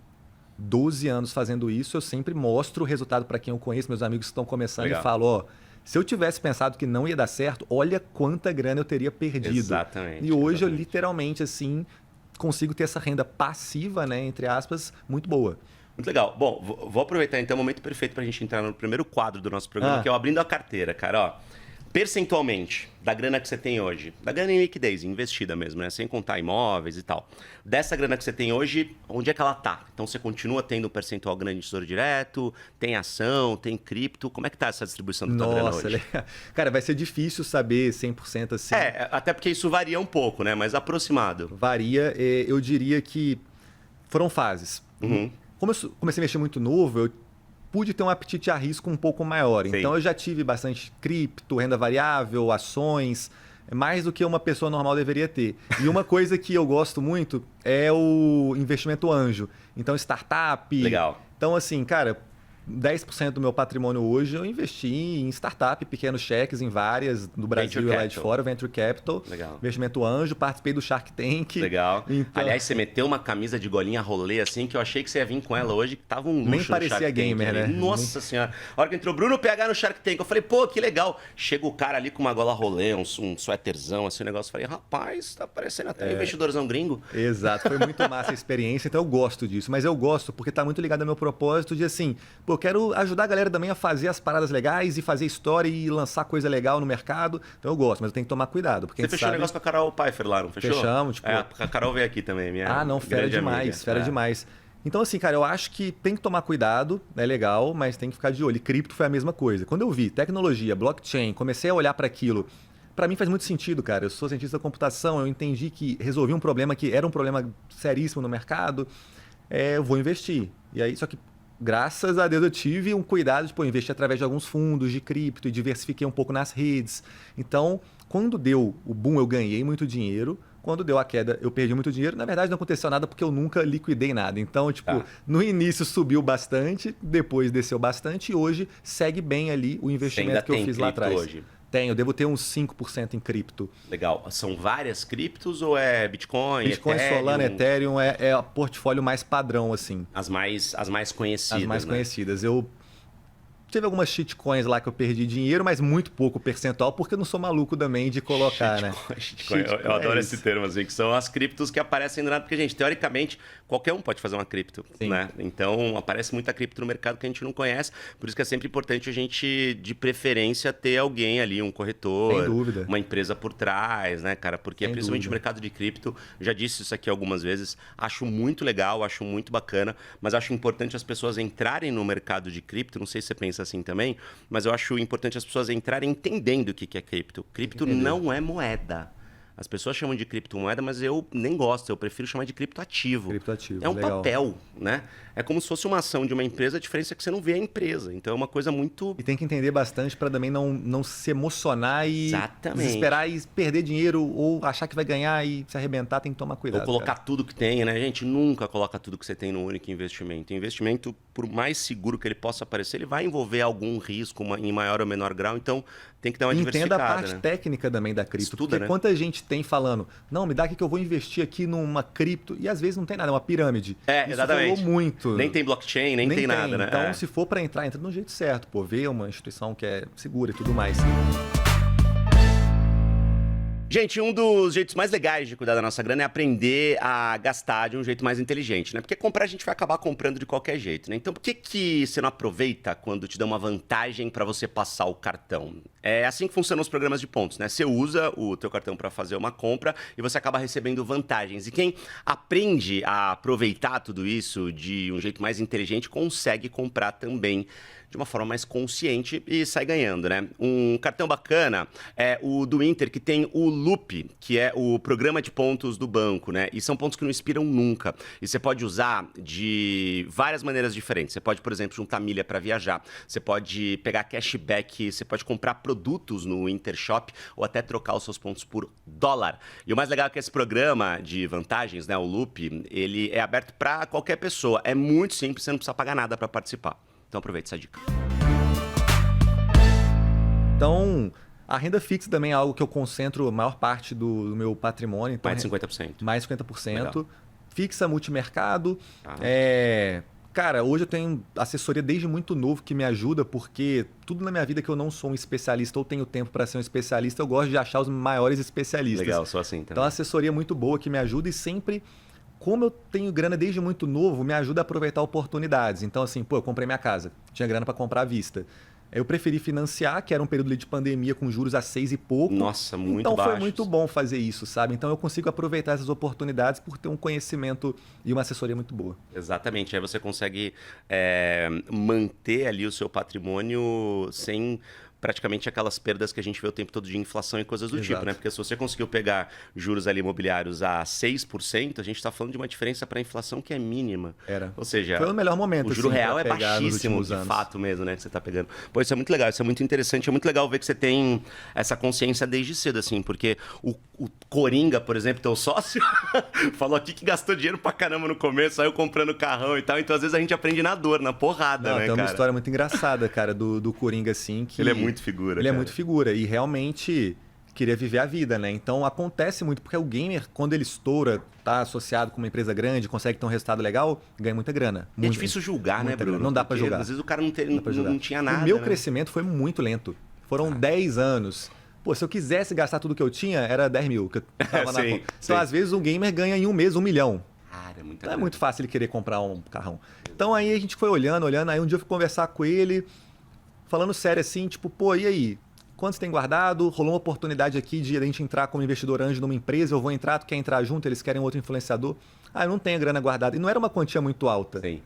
12 anos fazendo isso, eu sempre mostro o resultado para quem eu conheço, meus amigos que estão começando. Legal. E falo, ó, se eu tivesse pensado que não ia dar certo, olha quanta grana eu teria perdido. Exatamente. E hoje eu literalmente, assim, consigo ter essa renda passiva, né, entre aspas, muito boa. Muito legal. Bom, vou aproveitar então o momento perfeito para a gente entrar no primeiro quadro do nosso programa, que é o Abrindo a Carteira, cara. Ó, percentualmente, da grana que você tem hoje, da grana em liquidez, investida mesmo, né? Sem contar imóveis e tal. Dessa grana que você tem hoje, onde é que ela tá? Então você continua tendo um percentual grande de tesouro direto, tem ação, tem cripto, como é que tá essa distribuição da tua grana hoje? Cara, vai ser difícil saber 100% assim. Até porque isso varia um pouco, né? Mas aproximado. Varia, eu diria que foram fases. Uhum. Como eu comecei a investir muito novo, eu pude ter um apetite a risco um pouco maior. Sim. Então eu já tive bastante cripto, renda variável, ações, mais do que uma pessoa normal deveria ter. E uma coisa que eu gosto muito é o investimento anjo. Então startup. Legal. Então assim, cara, 10% do meu patrimônio hoje eu investi em startup, pequenos cheques em várias, no Brasil e lá de fora, Venture Capital. Legal. Investimento anjo, participei do Shark Tank. Legal. Então... Aliás, você meteu uma camisa de golinha rolê assim, que eu achei que você ia vir com ela hoje, que tava um luxo. Nem parecia gamer, né? Nossa senhora. A hora que entrou Bruno PH no Shark Tank, eu falei, pô, que legal. Chega o cara ali com uma gola rolê, um suéterzão, assim, um negócio. Eu falei, rapaz, tá parecendo até um investidorzão gringo. Exato, foi muito massa a experiência, então eu gosto disso. Mas eu gosto porque tá muito ligado ao meu propósito de assim, pô, eu quero ajudar a galera também a fazer as paradas legais e fazer história e lançar coisa legal no mercado. Então eu gosto, mas eu tenho que tomar cuidado. Porque você fechou o negócio com a Carol Pfeiffer lá, não fechou? Fechamos, tipo... a Carol veio aqui também, minha não, fera demais, fera demais. Então assim, cara, eu acho que tem que tomar cuidado, é legal, mas tem que ficar de olho. E cripto foi a mesma coisa. Quando eu vi tecnologia, blockchain, comecei a olhar para aquilo, para mim faz muito sentido, cara. Eu sou cientista da computação, eu entendi que resolvi um problema que era um problema seríssimo no mercado, eu vou investir. E aí, só que graças a Deus eu tive um cuidado de investir através de alguns fundos de cripto e diversifiquei um pouco nas redes. Então, quando deu o boom, eu ganhei muito dinheiro. Quando deu a queda, eu perdi muito dinheiro. Na verdade, não aconteceu nada porque eu nunca liquidei nada. Então, no início subiu bastante, depois desceu bastante e hoje segue bem ali o investimento que eu fiz lá atrás. Hoje? Tenho, devo ter uns 5% em cripto. Legal. São várias criptos ou é Bitcoin, Bitcoin, Ethereum? Solana, Ethereum é o portfólio mais padrão, assim. As mais conhecidas, As mais né? conhecidas. Eu teve algumas shitcoins lá que eu perdi dinheiro, mas muito pouco percentual, porque eu não sou maluco também de colocar, shitcoin. Eu adoro esse termo, assim, que são as criptos que aparecem do nada, porque, gente, teoricamente, qualquer um pode fazer uma cripto, né? Então, aparece muita cripto no mercado que a gente não conhece, por isso que é sempre importante a gente, de preferência, ter alguém ali, um corretor, sem dúvida, uma empresa por trás, né, cara? Porque, principalmente o mercado de cripto, já disse isso aqui algumas vezes, acho muito legal, acho muito bacana, mas acho importante as pessoas entrarem no mercado de cripto, não sei se você pensa assim também, mas eu acho importante as pessoas entrarem entendendo o que é cripto. Cripto não é moeda. As pessoas chamam de criptomoeda, mas eu nem gosto, eu prefiro chamar de criptoativo. Criptoativo, é um legal. papel, né? É como se fosse uma ação de uma empresa, a diferença é que você não vê a empresa. Então é uma coisa muito... E tem que entender bastante para também não se emocionar e Exatamente. desesperar e perder dinheiro ou achar que vai ganhar e se arrebentar, tem que tomar cuidado. Ou colocar tudo que tem, né? Gente, nunca coloca tudo que você tem num único investimento. Investimento, por mais seguro que ele possa parecer, ele vai envolver algum risco em maior ou menor grau, então tem que dar uma diversificada. Entenda a parte técnica também da cripto. Estuda, porque quanta gente tem falando, não, me dá aqui que eu vou investir aqui numa cripto, e às vezes não tem nada, é uma pirâmide. Isso exatamente. Falou muito. Nem tem blockchain, nem tem nada, né? Então, se for para entrar, entra do jeito certo. Pô, vê uma instituição que é segura e tudo mais. Gente, um dos jeitos mais legais de cuidar da nossa grana é aprender a gastar de um jeito mais inteligente, né? Porque comprar a gente vai acabar comprando de qualquer jeito, né? Então, por que você não aproveita quando te dá uma vantagem para você passar o cartão? É assim que funcionam os programas de pontos, né? Você usa o teu cartão para fazer uma compra e você acaba recebendo vantagens. E quem aprende a aproveitar tudo isso de um jeito mais inteligente consegue comprar também de uma forma mais consciente e sai ganhando, né? Um cartão bacana é o do Inter, que tem o Loop, que é o programa de pontos do banco, né? E são pontos que não expiram nunca. E você pode usar de várias maneiras diferentes. Você pode, por exemplo, juntar milha para viajar. Você pode pegar cashback, você pode comprar produtos no Intershop ou até trocar os seus pontos por dólar. E o mais legal é que esse programa de vantagens, né, o Loop, ele é aberto para qualquer pessoa. É muito simples, você não precisa pagar nada para participar. Então aproveite essa dica. Então, a renda fixa também é algo que eu concentro a maior parte do meu patrimônio. Então, Mais de 50%. Mais de 50%. Legal. Fixa, multimercado. Cara, hoje eu tenho assessoria desde muito novo que me ajuda, porque tudo na minha vida que eu não sou um especialista ou tenho tempo para ser um especialista, eu gosto de achar os maiores especialistas. Legal, sou assim também. Então, a assessoria é muito boa que me ajuda e sempre, como eu tenho grana desde muito novo, me ajuda a aproveitar oportunidades. Então, assim, eu comprei minha casa, tinha grana para comprar à vista. Eu preferi financiar, que era um período de pandemia com juros a 6 e pouco. Nossa, muito então baixos. foi muito bom fazer isso, sabe? Então eu consigo aproveitar essas oportunidades por ter um conhecimento e uma assessoria muito boa. Exatamente. Aí você consegue manter ali o seu patrimônio sem praticamente aquelas perdas que a gente vê o tempo todo de inflação e coisas do Exato. tipo, né? Porque se você conseguiu pegar juros ali imobiliários a 6%, a gente está falando de uma diferença para a inflação que é mínima. Era. Ou seja, foi o melhor momento. O juro assim, real é pra pegar nos baixíssimo, últimos de anos. fato mesmo, né? Que você está pegando. Pô, isso é muito legal, isso é muito interessante. É muito legal ver que você tem essa consciência desde cedo, assim, porque o Coringa, por exemplo, teu sócio, falou aqui que gastou dinheiro pra caramba no começo, saiu comprando carrão e tal. Então, às vezes, a gente aprende na dor, na porrada, Não, né, tem cara? uma história muito engraçada, cara, do Coringa, assim, que... Ele é muito figura, Ele é cara. muito figura e realmente queria viver a vida, né? Então acontece muito, porque o gamer, quando ele estoura, tá associado com uma empresa grande, consegue ter um resultado legal, ganha muita grana. E é difícil julgar, né, muita Bruno? grana. Não dá pra Porque, julgar. Às vezes o cara não tinha nada. O meu né? crescimento foi muito lento. Foram 10 anos. Pô, se eu quisesse gastar tudo que eu tinha, era 10 mil. Que eu tava na Sim, conta. sim. Então, às vezes, o gamer ganha em um mês 1 milhão. Cara, é muita Então é grana. muito fácil ele querer comprar um carrão. Então aí a gente foi olhando. Aí um dia eu fui conversar com ele, falando sério assim, tipo, pô, e aí? Quanto você tem guardado? Rolou uma oportunidade aqui de a gente entrar como investidor anjo numa empresa, eu vou entrar, tu quer entrar junto, eles querem outro influenciador. Ah, eu não tenho a grana guardada. E não era uma quantia muito alta. Sim.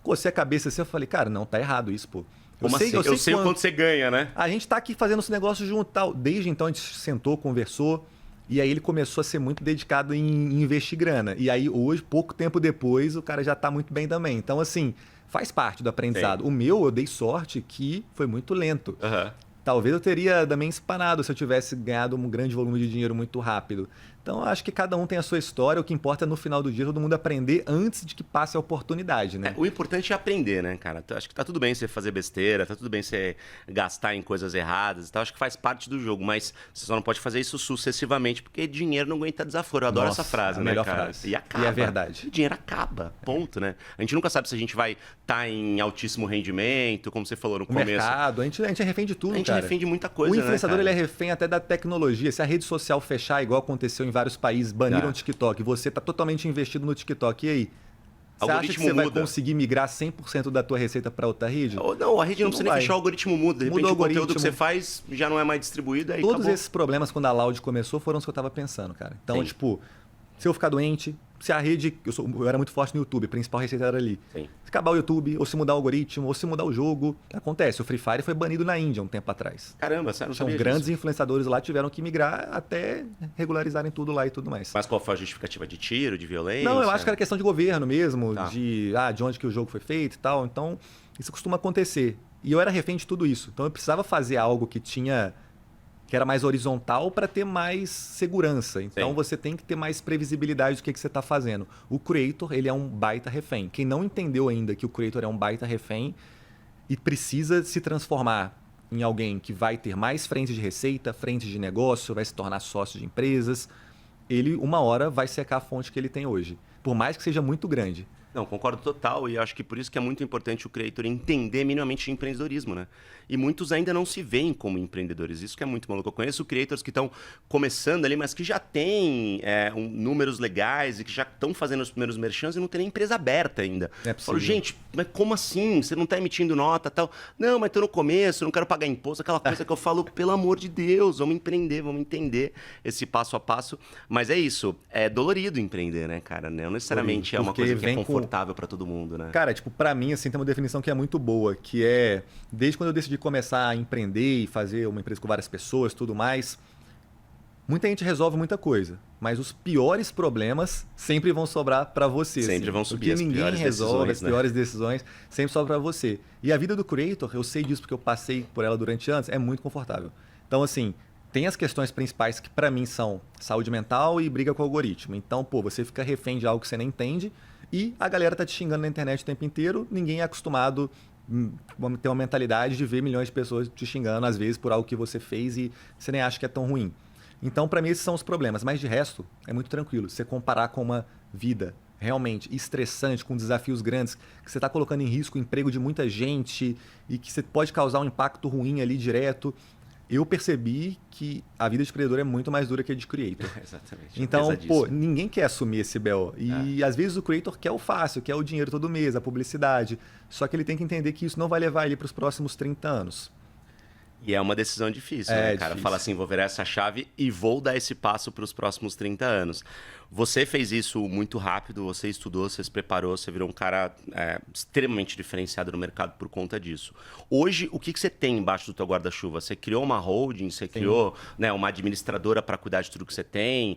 Cocei a cabeça assim, eu falei, cara, não, tá errado isso, pô. Como assim? Eu sei o quanto você ganha, né? A gente tá aqui fazendo esse negócio junto e tal. Desde então a gente sentou, conversou. E aí ele começou a ser muito dedicado em investir grana. E aí hoje, pouco tempo depois, o cara já tá muito bem também. Então, assim, faz parte do aprendizado. Sim. O meu, eu dei sorte que foi muito lento. Aham. Talvez eu teria também espanado se eu tivesse ganhado um grande volume de dinheiro muito rápido. Então, eu acho que cada um tem a sua história. O que importa é, no final do dia, todo mundo aprender antes de que passe a oportunidade, né? O importante é aprender, né, cara? Acho que tá tudo bem você fazer besteira, tá tudo bem você gastar em coisas erradas e tal. Acho que faz parte do jogo, mas você só não pode fazer isso sucessivamente, porque dinheiro não aguenta desaforo. Eu adoro Nossa, essa frase, a né, melhor cara? frase. E acaba. E é verdade. O dinheiro acaba, ponto, né? A gente nunca sabe se a gente vai estar em altíssimo rendimento, como você falou no O começo. mercado, a gente é refém de tudo, A gente cara. refém de muita coisa, O influenciador, né, cara? ele é refém até da tecnologia. Se a rede social fechar, igual aconteceu em vários países, baniram o TikTok, você tá totalmente investido no TikTok, e aí? Você acha que Algoritmo você vai muda. conseguir migrar 100% da tua receita para outra rede? Ou não, a rede não precisa nem vai. fechar, o algoritmo muda. De repente Muda o o conteúdo que algoritmo. você faz já não é mais distribuído, aí Todos acabou. esses problemas, quando a Loud começou, foram os que eu tava pensando, cara. Então, Sim. tipo, se eu ficar doente, se a rede... Eu era muito forte no YouTube, a principal receita era ali. Sim. Se acabar o YouTube, ou se mudar o algoritmo, ou se mudar o jogo, acontece. O Free Fire foi banido na Índia um tempo atrás. Caramba, sério, não Então, sabia grandes disso. influenciadores lá tiveram que migrar até regularizarem tudo lá e tudo mais. Mas qual foi a justificativa? De tiro, de violência? Não, eu acho que era questão de governo mesmo, Tá. de onde que o jogo foi feito e tal. Então, isso costuma acontecer. E eu era refém de tudo isso. Então, eu precisava fazer algo que era mais horizontal para ter mais segurança. Então, Sim. você tem que ter mais previsibilidade do que você está fazendo. O creator, ele é um baita refém. Quem não entendeu ainda que o creator é um baita refém e precisa se transformar em alguém que vai ter mais frentes de receita, frentes de negócio, vai se tornar sócio de empresas, ele, uma hora, vai secar a fonte que ele tem hoje. Por mais que seja muito grande. Não, concordo total, e acho que por isso que é muito importante o creator entender minimamente de empreendedorismo, né? E muitos ainda não se veem como empreendedores, isso que é muito maluco. Eu conheço creators que estão começando ali, mas que já têm números legais e que já estão fazendo os primeiros merchans e não tem nem empresa aberta ainda. É Eu falo, possível. gente, mas como assim? Você não está emitindo nota e tal? Não, mas estou no começo, não quero pagar imposto, aquela coisa que eu falo, pelo amor de Deus, vamos empreender, vamos entender esse passo a passo. Mas é isso, é dolorido empreender, né, cara? Não necessariamente é uma Porque coisa que é vem com- confortável para todo mundo, né? Cara, tipo, pra mim, assim, tem uma definição que é muito boa, que é, desde quando eu decidi começar a empreender e fazer uma empresa com várias pessoas, tudo mais, Muita gente resolve muita coisa, mas os piores problemas sempre vão sobrar para você. Sempre vão subir as piores ninguém resolve, decisões, as piores decisões, sempre sobra para você. E a vida do creator, eu sei disso porque eu passei por ela durante anos, é muito confortável. Então, assim, tem as questões principais que para mim são saúde mental e briga com o algoritmo. Então, pô, você fica refém de algo que você nem entende e a galera tá te xingando na internet o tempo inteiro, ninguém é acostumado a ter uma mentalidade de ver milhões de pessoas te xingando, às vezes, por algo que você fez e você nem acha que é tão ruim. Então, para mim, esses são os problemas. Mas, de resto, é muito tranquilo. Você comparar com uma vida realmente estressante, com desafios grandes, que você está colocando em risco o emprego de muita gente e que você pode causar um impacto ruim ali direto. Eu percebi que a vida de empreendedor é muito mais dura que a de creator. Exatamente. Então, pô, ninguém quer assumir esse BO. E às vezes o creator quer o fácil, quer o dinheiro todo mês, a publicidade. Só que ele tem que entender que isso não vai levar ele para os próximos 30 anos. E é uma decisão difícil, né, cara? Difícil. Fala assim, vou virar essa chave e vou dar esse passo para os próximos 30 anos. Você fez isso muito rápido, você estudou, você se preparou, você virou um cara extremamente diferenciado no mercado por conta disso. Hoje, o que você tem embaixo do teu guarda-chuva? Você criou uma holding, você criou, né, uma administradora para cuidar de tudo que você tem.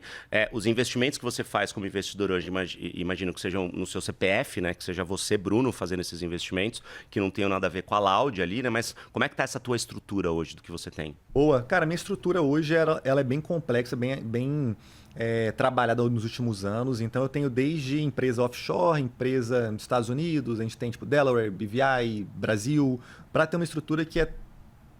Os investimentos que você faz como investidor hoje, imagino que sejam no seu CPF, né, que seja você, Bruno, fazendo esses investimentos, que não tenham nada a ver com a Loud ali, né? Mas como é que tá essa tua estrutura hoje do que você tem? Boa. Cara, minha estrutura hoje ela é bem complexa, bem trabalhada nos últimos anos. Então, eu tenho desde empresa offshore, empresa nos Estados Unidos, a gente tem tipo Delaware, BVI, Brasil, para ter uma estrutura que é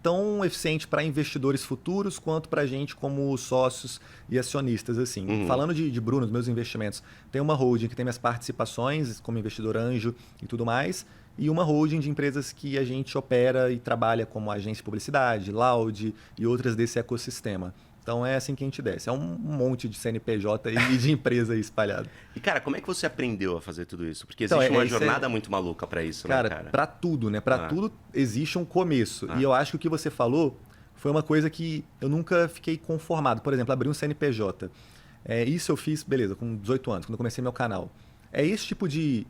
tão eficiente para investidores futuros quanto para a gente como sócios e acionistas. Assim. Falando de Bruno, dos meus investimentos, tem uma holding que tem minhas participações como investidor anjo e tudo mais, e uma holding de empresas que a gente opera e trabalha como agência de publicidade, Loud e outras desse ecossistema. Então é assim que a gente desce. É um monte de CNPJ e de empresa aí espalhado. E, cara, como é que você aprendeu a fazer tudo isso? Porque existe uma jornada muito maluca para isso, cara, né, cara? Para tudo, né? Para tudo existe um começo. E eu acho que o que você falou foi uma coisa que eu nunca fiquei conformado. Por exemplo, abrir um CNPJ. Isso eu fiz, beleza, com 18 anos, quando eu comecei meu canal. É esse tipo de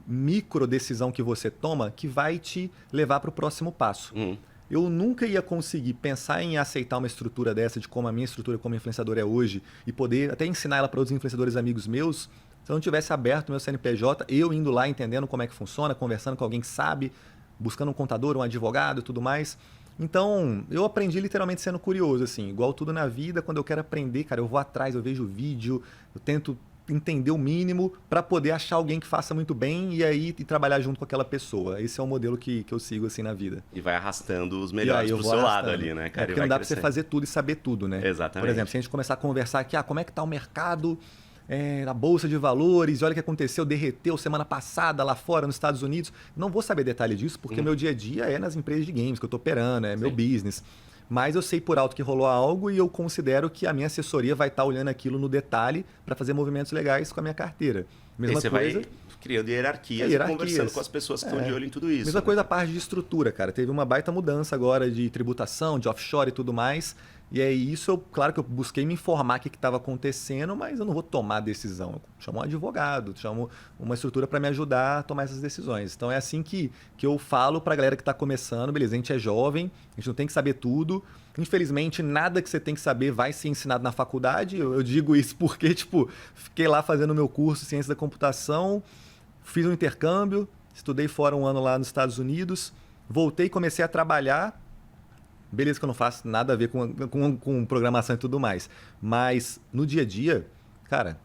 micro decisão que você toma que vai te levar para o próximo passo. Eu nunca ia conseguir pensar em aceitar uma estrutura dessa, de como a minha estrutura como influenciador é hoje, e poder até ensinar ela para outros influenciadores amigos meus, se eu não tivesse aberto o meu CNPJ, eu indo lá entendendo como é que funciona, conversando com alguém que sabe, buscando um contador, um advogado e tudo mais. Então, eu aprendi literalmente sendo curioso, assim, igual tudo na vida, quando eu quero aprender, cara, eu vou atrás, eu vejo vídeo, eu tento entender o mínimo para poder achar alguém que faça muito bem e aí trabalhar junto com aquela pessoa. Esse é o modelo que eu sigo assim na vida. E vai arrastando os melhores pro seu lado ali, né, cara? Porque não dá para você fazer tudo e saber tudo, né? Exatamente. Por exemplo, se a gente começar a conversar aqui, como é que tá o mercado na Bolsa de Valores, olha o que aconteceu, derreteu semana passada lá fora nos Estados Unidos. Não vou saber detalhe disso, porque meu dia a dia é nas empresas de games que eu tô operando, é meu business. Mas eu sei por alto que rolou algo e eu considero que a minha assessoria vai estar olhando aquilo no detalhe para fazer movimentos legais com a minha carteira. Mesma coisa. Vai criando hierarquias e conversando com as pessoas que estão de olho em tudo isso. Mesma coisa a parte de estrutura, cara. Teve uma baita mudança agora de tributação, de offshore e tudo mais. E é isso, claro que eu busquei me informar o que estava acontecendo, mas eu não vou tomar decisão. Eu chamo um advogado, chamo uma estrutura para me ajudar a tomar essas decisões. Então é assim que eu falo para a galera que está começando, beleza, a gente é jovem, a gente não tem que saber tudo. Infelizmente, nada que você tem que saber vai ser ensinado na faculdade. Eu digo isso porque, fiquei lá fazendo o meu curso de Ciência da Computação, fiz um intercâmbio, estudei fora um ano lá nos Estados Unidos, voltei e comecei a trabalhar. Beleza que eu não faço nada a ver com programação e tudo mais. Mas no dia a dia, cara,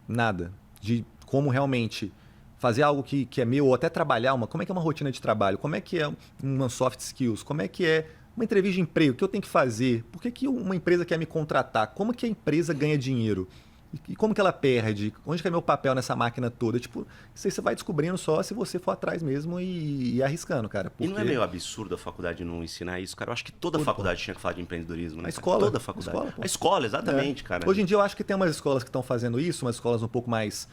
nada. De como realmente fazer algo que é meu, ou até trabalhar, como é que é uma rotina de trabalho, como é que é uma soft skills, como é que é uma entrevista de emprego, o que eu tenho que fazer, por que uma empresa quer me contratar, como que a empresa ganha dinheiro. E como que ela perde? Onde que é meu papel nessa máquina toda? Isso aí você vai descobrindo só se você for atrás mesmo e arriscando, cara. Porque... E não é meio absurdo a faculdade não ensinar isso, cara? Eu acho que toda faculdade tinha que falar de empreendedorismo, né? A escola. Toda faculdade. A escola, exatamente, cara. Hoje em dia eu acho que tem umas escolas que estão fazendo isso, umas escolas um pouco mais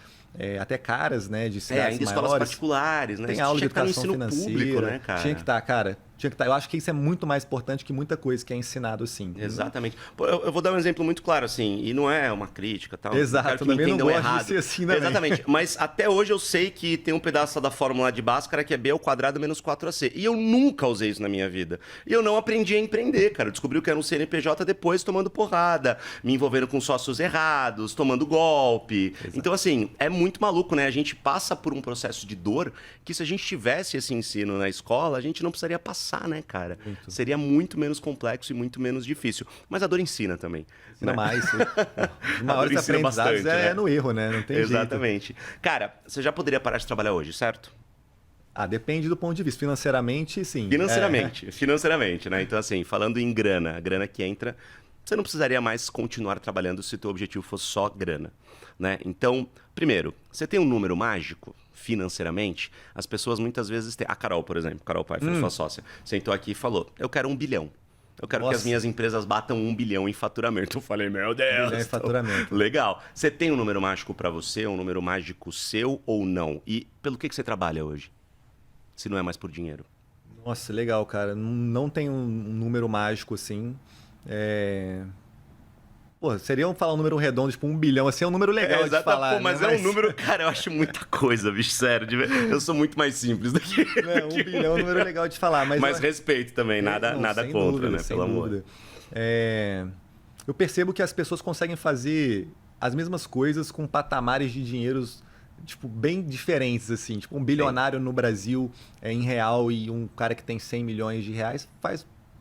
até caras, né? De cidades ainda maiores. Escolas particulares, né? Tem aula de educação ensino financeira. Público, né, cara? Tinha que estar, cara. tinha que estar. Eu acho que isso é muito mais importante que muita coisa que é ensinado assim. Exatamente. Pô, eu vou dar um exemplo muito claro, assim, e não é uma crítica, tal. Exato, também não gosto de ser assim também. Exatamente, mas até hoje eu sei que tem um pedaço da fórmula de Bhaskara que é B ao quadrado menos 4AC. E eu nunca usei isso na minha vida. E eu não aprendi a empreender, cara. Eu descobri o que era um CNPJ depois tomando porrada, me envolvendo com sócios errados, tomando golpe. Exato. Então, assim, é muito maluco, né? A gente passa por um processo de dor que se a gente tivesse esse ensino na escola, a gente não precisaria passar, né, cara? Muito. Seria muito menos complexo e muito menos difícil. Mas a dor ensina também. Ensina, né? Mais. Os maiores aprendizados é no erro, né? Não tem jeito. Exatamente. Cara, você já poderia parar de trabalhar hoje, certo? Depende do ponto de vista. Financeiramente, sim. Financeiramente, né? Então, assim, falando em grana, a grana que entra, você não precisaria mais continuar trabalhando se o teu objetivo fosse só grana, né? Então, primeiro, você tem um número mágico financeiramente? As pessoas muitas vezes têm... A Carol, por exemplo, Carol Pfeiffer, sua sócia, sentou aqui e falou, eu quero 1 bilhão. Eu quero que as minhas empresas batam 1 bilhão em faturamento. Eu falei, meu Deus. 1 bilhão em faturamento. Legal. Você tem um número mágico para você, um número mágico seu ou não? E pelo que você trabalha hoje? Se não é mais por dinheiro. Nossa, legal, cara. Não tem um número mágico assim. Pô, seria falar um número redondo, tipo 1 bilhão, assim, é um número legal de falar. Pô, mas né? é um número, cara, eu acho muita coisa, bicho, sério. Eu sou muito mais simples do que... Não, 1 bilhão é um número legal de falar. Mas respeito também, nada contra, dúvida, né? Pelo amor. Eu percebo que as pessoas conseguem fazer as mesmas coisas com patamares de dinheiros tipo, bem diferentes, assim. Tipo, um bilionário no Brasil em real e um cara que tem 100 milhões de reais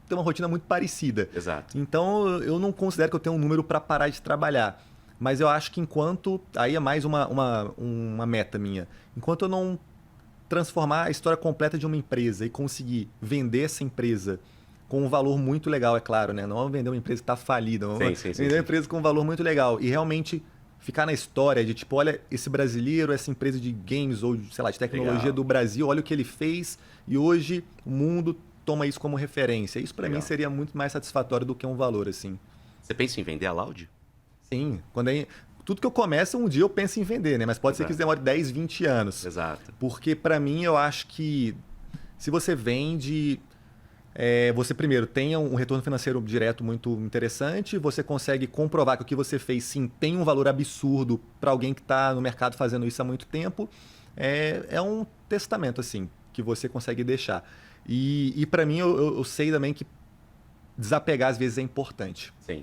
tem uma rotina muito parecida. Exato. Então, eu não considero que eu tenho um número para parar de trabalhar. Mas eu acho que enquanto... Aí é mais uma meta minha. Enquanto eu não transformar a história completa de uma empresa e conseguir vender essa empresa com um valor muito legal, é claro, né? Não vender uma empresa que está falida. Vender uma empresa com um valor muito legal. E realmente ficar na história de, tipo, olha, esse brasileiro, essa empresa de games ou, sei lá, de tecnologia do Brasil, olha o que ele fez e hoje o mundo toma isso como referência. Isso para mim seria muito mais satisfatório do que um valor, assim. Você pensa em vender a Loud? Sim. Tudo que eu começo, um dia eu penso em vender, né? Mas pode ser que isso demore 10, 20 anos. Exato. Porque para mim, eu acho que se você vende... você primeiro tem um retorno financeiro direto muito interessante, você consegue comprovar que o que você fez sim tem um valor absurdo para alguém que está no mercado fazendo isso há muito tempo. É um testamento assim que você consegue deixar. E para mim eu sei também que desapegar às vezes é importante. Sim.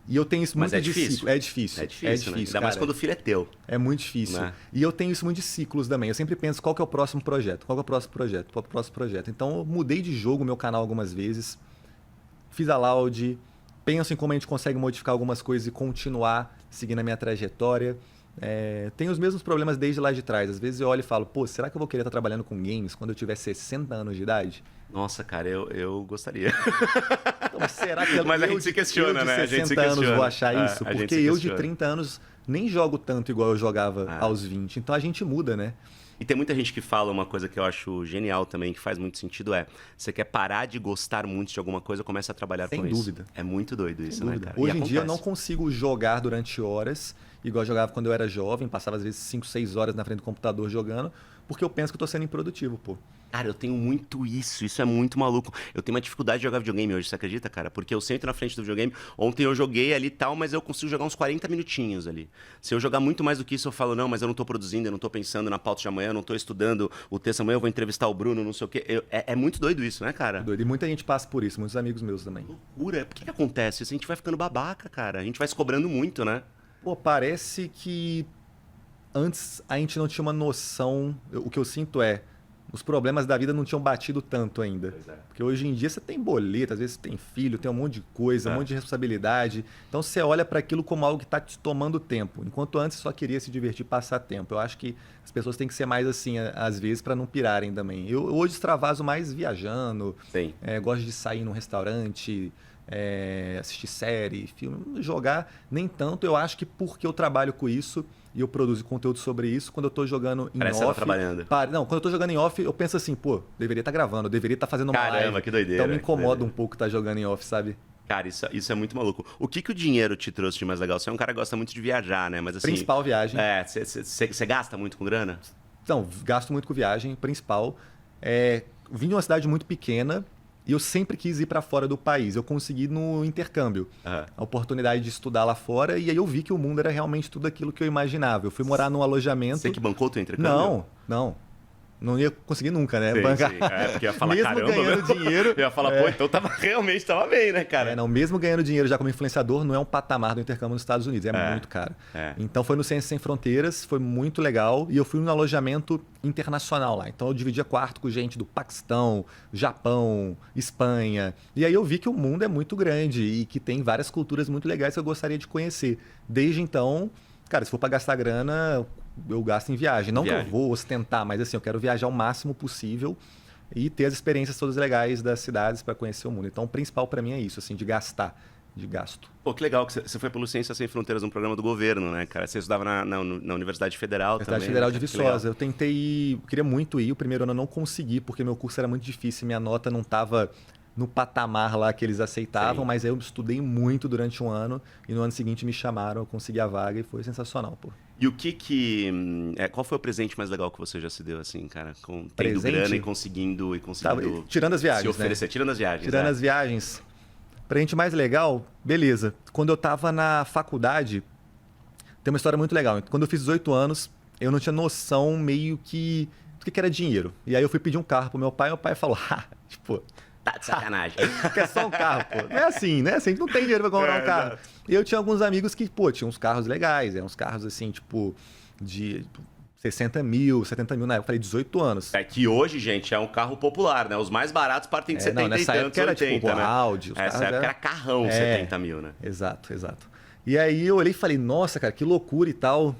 E eu tenho isso muito de ciclo. É difícil. Né? Ainda mais quando o filho é teu. É muito difícil. Né? E eu tenho isso muito de ciclos também. Eu sempre penso qual que é o próximo projeto, qual que é o próximo projeto, qual que é o próximo projeto. Então eu mudei de jogo o meu canal algumas vezes, fiz a Loud, penso em como a gente consegue modificar algumas coisas e continuar seguindo a minha trajetória. Tenho os mesmos problemas desde lá de trás. Às vezes eu olho e falo, pô, será que eu vou querer estar trabalhando com games quando eu tiver 60 anos de idade? Nossa, cara, eu gostaria. Então, será que mas a gente se questiona, né? Eu de 60 anos vou achar isso? Porque eu de 30 anos nem jogo tanto igual eu jogava aos 20. Então a gente muda, né? E tem muita gente que fala uma coisa que eu acho genial também, que faz muito sentido, você quer parar de gostar muito de alguma coisa, começa a trabalhar com isso. Sem dúvida. É muito doido isso, né, cara? Hoje em dia eu não consigo jogar durante horas, igual eu jogava quando eu era jovem, passava às vezes 5, 6 horas na frente do computador jogando, porque eu penso que eu tô sendo improdutivo, pô. Cara, eu tenho muito isso é muito maluco. Eu tenho uma dificuldade de jogar videogame hoje, você acredita, cara? Porque eu sento na frente do videogame, ontem eu joguei ali e tal, mas eu consigo jogar uns 40 minutinhos ali. Se eu jogar muito mais do que isso, eu falo, não, mas eu não tô produzindo, eu não tô pensando na pauta de amanhã, eu não tô estudando o texto amanhã, eu vou entrevistar o Bruno, não sei o quê. É muito doido isso, né, cara? Doido. E muita gente passa por isso, muitos amigos meus também. Loucura. Por que acontece isso? A gente vai ficando babaca, cara. A gente vai se cobrando muito, né? Pô, parece que antes a gente não tinha uma noção, o que eu sinto os problemas da vida não tinham batido tanto ainda. Porque hoje em dia você tem boleto, às vezes você tem filho, tem um monte de coisa, um monte de responsabilidade. Então você olha para aquilo como algo que está te tomando tempo. Enquanto antes só queria se divertir, passar tempo. Eu acho que as pessoas têm que ser mais assim, às vezes, para não pirarem também. Eu hoje extravaso mais viajando, gosto de sair num restaurante, assistir série, filme, jogar. Nem tanto, eu acho que porque eu trabalho com isso e eu produzo conteúdo sobre isso, quando eu tô jogando em off... Parece trabalhando. Não, quando eu tô jogando em off, eu penso assim, pô, deveria estar gravando, eu deveria estar fazendo uma live. Caramba, que doideira. Então me incomoda um pouco estar jogando em off, sabe? Cara, isso é muito maluco. O que o dinheiro te trouxe de mais legal? Você é um cara que gosta muito de viajar, né? Mas assim... Principal viagem. Você gasta muito com grana? Não, gasto muito com viagem, principal. Vim de uma cidade muito pequena E eu sempre quis ir para fora do país. Eu consegui no intercâmbio a oportunidade de estudar lá fora. E aí eu vi que o mundo era realmente tudo aquilo que eu imaginava. Eu fui morar num alojamento... Você que bancou o teu intercâmbio? Não. Não ia conseguir nunca, né? Sim, Bancar. sim. Porque ia falar, mesmo caramba, ganhando dinheiro... Eu ia falar, pô, então realmente tava bem, né, cara? Não, mesmo ganhando dinheiro já como influenciador, não é um patamar do intercâmbio nos Estados Unidos. É muito caro. Então foi no Ciências Sem Fronteiras, foi muito legal. E eu fui num alojamento internacional lá. Então eu dividia quarto com gente do Paquistão, Japão, Espanha. E aí eu vi que o mundo é muito grande e que tem várias culturas muito legais que eu gostaria de conhecer. Desde então, cara, se for para gastar grana... eu gasto em viagem. Não que eu vou ostentar, mas assim, eu quero viajar o máximo possível e ter as experiências todas legais das cidades para conhecer o mundo. Então, o principal para mim é isso, assim, de gastar, de gasto. Pô, que legal que você foi pelo Ciências Sem Fronteiras, um programa do governo, né, cara? Você estudava na Universidade Federal também. Universidade Federal de Viçosa. Eu tentei ir, queria muito ir, o primeiro ano eu não consegui, porque meu curso era muito difícil, minha nota não estava no patamar lá que eles aceitavam, mas aí eu estudei muito durante um ano e no ano seguinte me chamaram, eu consegui a vaga e foi sensacional, pô. E o qual foi o presente mais legal que você já se deu, assim, cara? Tendo presente? grana e conseguindo tirando as viagens, se oferecer, né? Tirando as viagens. Tirando as viagens. Presente mais legal, beleza. Quando eu tava na faculdade, tem uma história muito legal. Quando eu fiz 18 anos, eu não tinha noção meio que do que era dinheiro. E aí eu fui pedir um carro pro meu pai, e meu pai falou, tipo... tá de sacanagem. Quer só um carro, pô. Não é assim, né? Assim, a gente não tem dinheiro pra comprar um carro. Exato. E eu tinha alguns amigos que, pô, tinham uns carros legais. Eram uns carros, assim, tipo, de 60 mil, 70 mil na época. Eu falei, 18 anos. É que hoje, gente, é um carro popular, né? Os mais baratos partem de 70 nessa e tantos, época era 80, tipo né? Audi. Essa época era carrão, 70 mil, né? Exato. E aí eu olhei e falei, nossa, cara, que loucura e tal.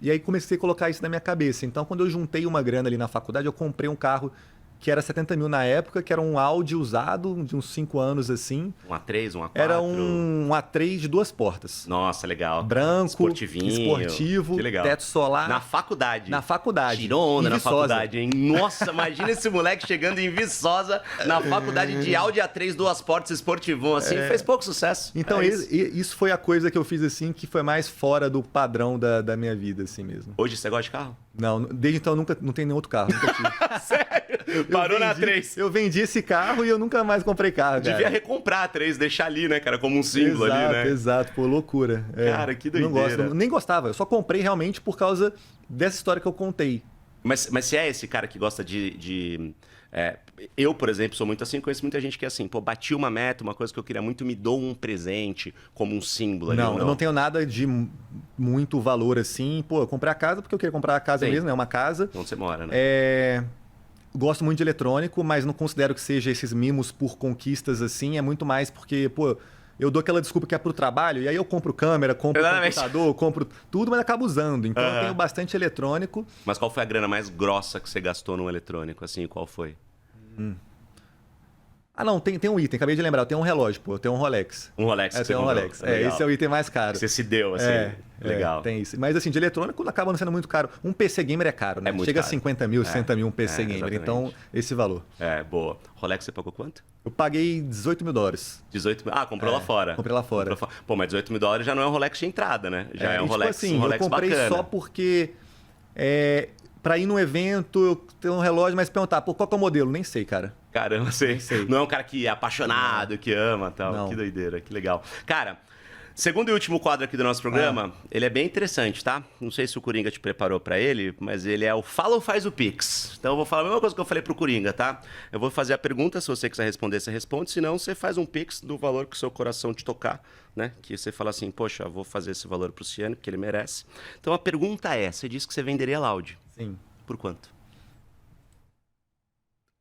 E aí comecei a colocar isso na minha cabeça. Então, quando eu juntei uma grana ali na faculdade, eu comprei um carro que era 70 mil na época, que era um Audi usado, de uns 5 anos assim. Um A3, um A4? Era um A3 de 2 portas. Nossa, legal. Branco, esportivinho. esportivo, Que legal. teto solar. Na faculdade. Na faculdade. Tirou onda em na Viçosa. faculdade, hein? Nossa, imagina esse moleque chegando em Viçosa, na faculdade de Audi A3, 2 portas, esportivão, assim, fez pouco sucesso. Então, isso foi a coisa que eu fiz, assim, que foi mais fora do padrão da minha vida, assim mesmo. Hoje você gosta de carro? Não, desde então eu não tenho nenhum outro carro, nunca tive. Sério? Parou na A3. Eu vendi esse carro e eu nunca mais comprei carro, cara. Devia recomprar a A3, deixar ali, né, cara, como um símbolo ali, né? Exato, pô, loucura. Cara, que doideira. Não gosto, nem gostava, eu só comprei realmente por causa dessa história que eu contei. Mas se é esse cara que gosta eu, por exemplo, sou muito assim, conheço muita gente que é assim, pô, bati uma meta, uma coisa que eu queria muito, me dou um presente como um símbolo ali. Não, eu não tenho nada de muito valor assim. Pô, eu comprei a casa porque eu queria comprar a casa mesmo, né? Uma casa. Onde você mora, né? Gosto muito de eletrônico, mas não considero que seja esses mimos por conquistas assim. É muito mais porque, pô, eu dou aquela desculpa que é pro trabalho, e aí eu compro câmera, compro computador, compro tudo, mas acabo usando. Então eu tenho bastante eletrônico. Mas qual foi a grana mais grossa que você gastou no eletrônico, assim, qual foi? Não, tem um item, acabei de lembrar, eu tenho um relógio, pô, eu tenho um Rolex. Um Rolex que eu você tenho um comprou. Rolex. Esse é o item mais caro. Você se deu, assim, legal. Tem isso. Mas assim, de eletrônico acaba não sendo muito caro. Um PC gamer é caro, né? É muito Chega caro. a 50 mil, 60 mil um PC gamer. Exatamente. Então, esse valor. Boa. Rolex você pagou quanto? Eu paguei 18 mil dólares. 18 mil. Ah, comprou lá fora. Comprei lá fora. Pô, mas 18 mil dólares já não é um Rolex de entrada, né? Já é um e, Rolex, tipo assim, um Rolex eu comprei bacana. só porque... Pra ir num evento, eu tenho um relógio, mas perguntar, pô, qual que é o modelo? Nem sei, cara. Caramba, sei. Não é um cara que é apaixonado, que ama e tal. Não. Que doideira, que legal. Cara, segundo e último quadro aqui do nosso programa, ele é bem interessante, tá? Não sei se o Coringa te preparou pra ele, mas ele é o Fala ou Faz o Pix. Então eu vou falar a mesma coisa que eu falei pro Coringa, tá? Eu vou fazer a pergunta, se você quiser responder, você responde. Se não, você faz um Pix do valor que o seu coração te tocar, né? Que você fala assim, poxa, eu vou fazer esse valor pro Ciano, porque ele merece. Então a pergunta é, você disse que você venderia Loud. Sim. Por quanto?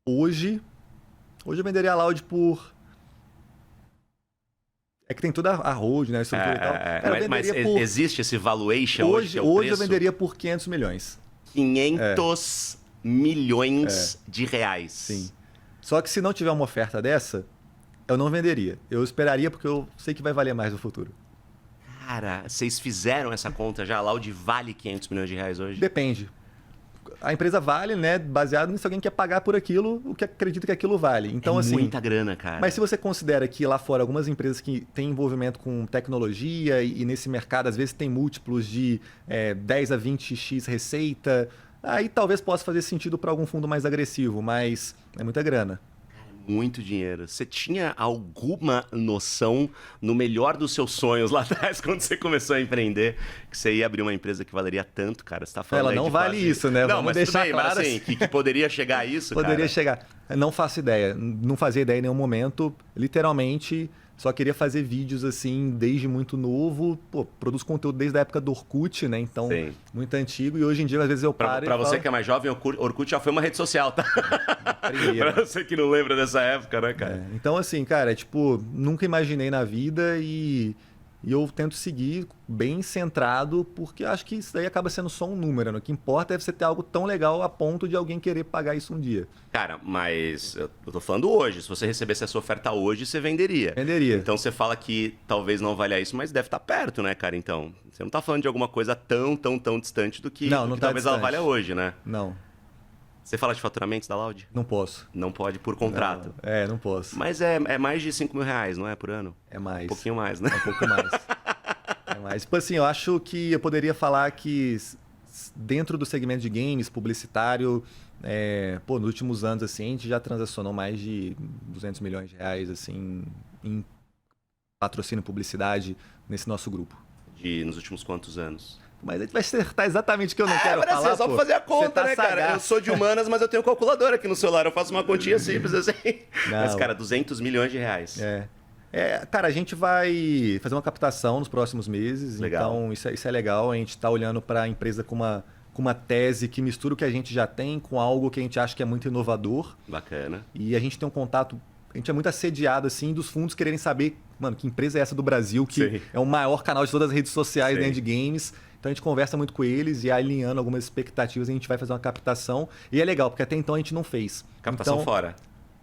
Hoje eu venderia a Loud por... É que tem toda a hold, né? A estrutura e tal. Cara, mas por... existe esse valuation hoje, que é o hoje preço? eu venderia por 500 milhões. 500 milhões de reais. Sim. Só que se não tiver uma oferta dessa, eu não venderia. Eu esperaria porque eu sei que vai valer mais no futuro. Cara, vocês fizeram essa conta já? A Loud vale 500 milhões de reais hoje? Depende. A empresa vale, né? Baseado nisso, alguém quer pagar por aquilo, o que acredita que aquilo vale. Então, assim, muita grana, cara. Mas se você considera que lá fora algumas empresas que têm envolvimento com tecnologia e nesse mercado, às vezes tem múltiplos de 10 a 20x receita, aí talvez possa fazer sentido para algum fundo mais agressivo, mas é muita grana. Muito dinheiro. Você tinha alguma noção, no melhor dos seus sonhos lá atrás, quando você começou a empreender, que você ia abrir uma empresa que valeria tanto, cara? Você tá falando Ela não vale isso, né? Não, Vamos mas deixar tudo bem, claro mas assim, que poderia chegar a isso, cara? Poderia chegar. Não faço ideia. Não fazia ideia em nenhum momento. Literalmente, só queria fazer vídeos assim desde muito novo. Pô, produzo conteúdo desde a época do Orkut, né? Então, Sim. muito antigo. E hoje em dia, às vezes eu paro Pra e você falo... que é mais jovem, Orkut já foi uma rede social, tá? Primeiro. Pra você que não lembra dessa época, né, cara? Então, assim, cara, tipo, nunca imaginei na vida e eu tento seguir bem centrado, porque acho que isso daí acaba sendo só um número, né? O que importa é você ter algo tão legal a ponto de alguém querer pagar isso um dia. Cara, mas eu tô falando hoje. Se você recebesse essa oferta hoje, você venderia. Venderia. Então você fala que talvez não valha isso, mas deve estar perto, né, cara? Então, você não tá falando de alguma coisa tão distante do que, Não do que tá talvez ela distante. valha hoje, né? Não, Você fala de faturamentos da Loud? não posso. Não pode por contrato. Não, não posso. Mas é mais de 5 mil reais, não é, por ano? É mais. Um pouquinho mais, né? Um pouco mais. É mais. Tipo assim, eu acho que eu poderia falar que dentro do segmento de games, publicitário, nos últimos anos, assim, a gente já transacionou mais de 200 milhões de reais, assim, em patrocínio e publicidade nesse nosso grupo. Nos últimos quantos anos? Mas a gente vai acertar exatamente o que eu não quero mas falar, é só pô. pra fazer a Você conta, tá né, cara? sagaz. Eu sou de humanas, mas eu tenho calculadora aqui no celular. Eu faço uma continha simples assim. Não. Mas, cara, 200 milhões de reais. Cara, a gente vai fazer uma captação nos próximos meses, Legal. então isso é legal. A gente está olhando para a empresa com uma tese que mistura o que a gente já tem com algo que a gente acha que é muito inovador. Bacana. E a gente tem um contato, a gente é muito assediado assim dos fundos quererem saber, mano, que empresa é essa do Brasil, que Sim. é o maior canal de todas as redes sociais Sim. dentro de games. Então a gente conversa muito com eles e alinhando algumas expectativas, a gente vai fazer uma captação. E é legal, porque até então a gente não fez. Captação então, fora.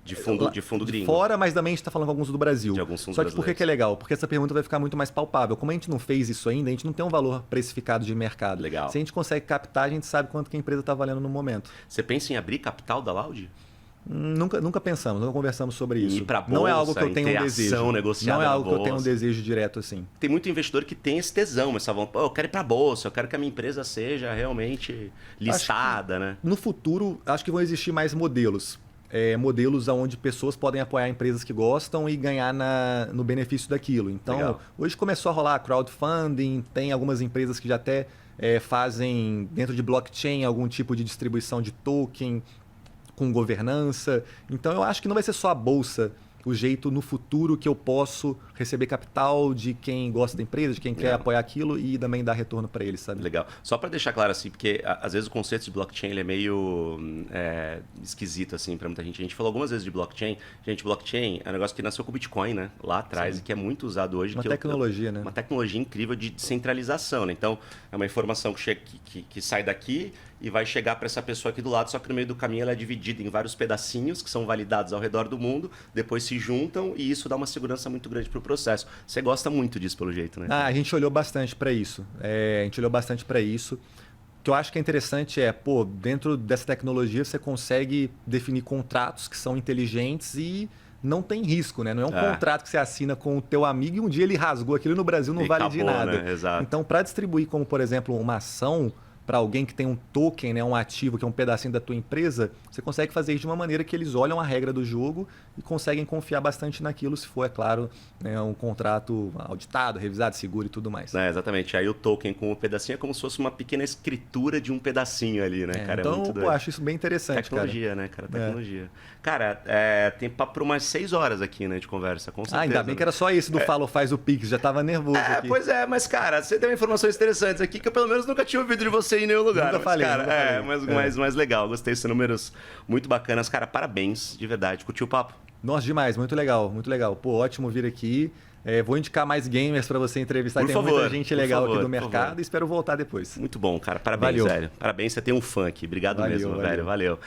De fundo gringo. Fora, mas também a gente está falando com alguns do Brasil. De alguns fundos Só que por brasileiros. que é legal? Porque essa pergunta vai ficar muito mais palpável. Como a gente não fez isso ainda, a gente não tem um valor precificado de mercado. Legal. Se a gente consegue captar, a gente sabe quanto que a empresa está valendo no momento. Você pensa em abrir capital da Loud? Nunca pensamos, nunca conversamos sobre isso. Ir pra bolsa, não é algo que eu tenho em ter um desejo. ação negociada Não é na algo que eu tenho um bolsa. desejo direto assim. Tem muito investidor que tem esse tesão, essa vontade. Pô, eu quero ir pra bolsa, eu quero que a minha empresa seja realmente listada, né? No futuro, acho que vão existir mais modelos. Modelos onde pessoas podem apoiar empresas que gostam e ganhar no benefício daquilo. Então, Legal. hoje começou a rolar crowdfunding, tem algumas empresas que já até fazem dentro de blockchain algum tipo de distribuição de token com governança. Então, eu acho que não vai ser só a bolsa o jeito no futuro que eu posso receber capital de quem gosta da empresa, de quem quer apoiar aquilo e também dar retorno para eles, sabe? Legal. Só para deixar claro assim, porque às vezes o conceito de blockchain ele é meio esquisito assim para muita gente. A gente falou algumas vezes de blockchain. Gente, blockchain é um negócio que nasceu com o Bitcoin, né? Lá atrás. Sim. E que é muito usado hoje. Uma tecnologia, né? Uma tecnologia incrível de descentralização, né? Então, é uma informação que sai daqui e vai chegar para essa pessoa aqui do lado, só que no meio do caminho ela é dividida em vários pedacinhos que são validados ao redor do mundo, depois se juntam e isso dá uma segurança muito grande para o processo. Você gosta muito disso, pelo jeito, né? A gente olhou bastante para isso. O que eu acho que é interessante dentro dessa tecnologia você consegue definir contratos que são inteligentes e não tem risco, né? Não é um contrato que você assina com o teu amigo e um dia ele rasgou aquilo no Brasil, não vale de nada. Né? Exato. Então, para distribuir como, por exemplo, uma ação para alguém que tem um token, né, um ativo, que é um pedacinho da tua empresa, você consegue fazer isso de uma maneira que eles olham a regra do jogo e conseguem confiar bastante naquilo, se for, é claro, né, um contrato auditado, revisado, seguro e tudo mais. Exatamente. Aí o token com o pedacinho é como se fosse uma pequena escritura de um pedacinho ali, né, cara? Então, é muito doido. acho isso bem interessante, tecnologia, cara. né, cara? Tecnologia. Cara, tem papo por umas 6 horas aqui, né, de conversa, com certeza. Ainda bem que era só esse do Fala ou Faz o Pix, já tava nervoso aqui. Pois é, mas, cara, você deu informações interessantes aqui que eu pelo menos nunca tinha ouvido de você em nenhum lugar. Nunca falei. Mas legal, gostei desses números muito bacanas. Cara, parabéns, de verdade. Curtiu o papo? Nossa, demais, muito legal, muito legal. Pô, ótimo vir aqui. Vou indicar mais gamers para você entrevistar. Por Tem favor, muita gente legal favor, aqui do mercado e espero voltar depois. Muito bom, cara. Parabéns, Valeu. velho. Parabéns, você tem um fã aqui. Obrigado mesmo, valeu. velho. Valeu.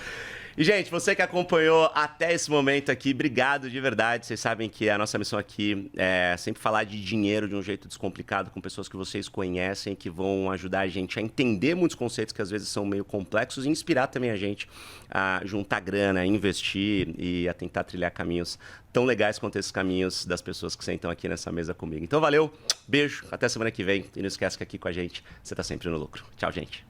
E, gente, você que acompanhou até esse momento aqui, obrigado de verdade. Vocês sabem que a nossa missão aqui é sempre falar de dinheiro de um jeito descomplicado, com pessoas que vocês conhecem, que vão ajudar a gente a entender muitos conceitos que às vezes são meio complexos e inspirar também a gente a juntar grana, a investir e a tentar trilhar caminhos tão legais quanto esses caminhos das pessoas que sentam aqui nessa mesa comigo. Então, valeu, beijo, até semana que vem. E não esquece que aqui com a gente você tá sempre no lucro. Tchau, gente.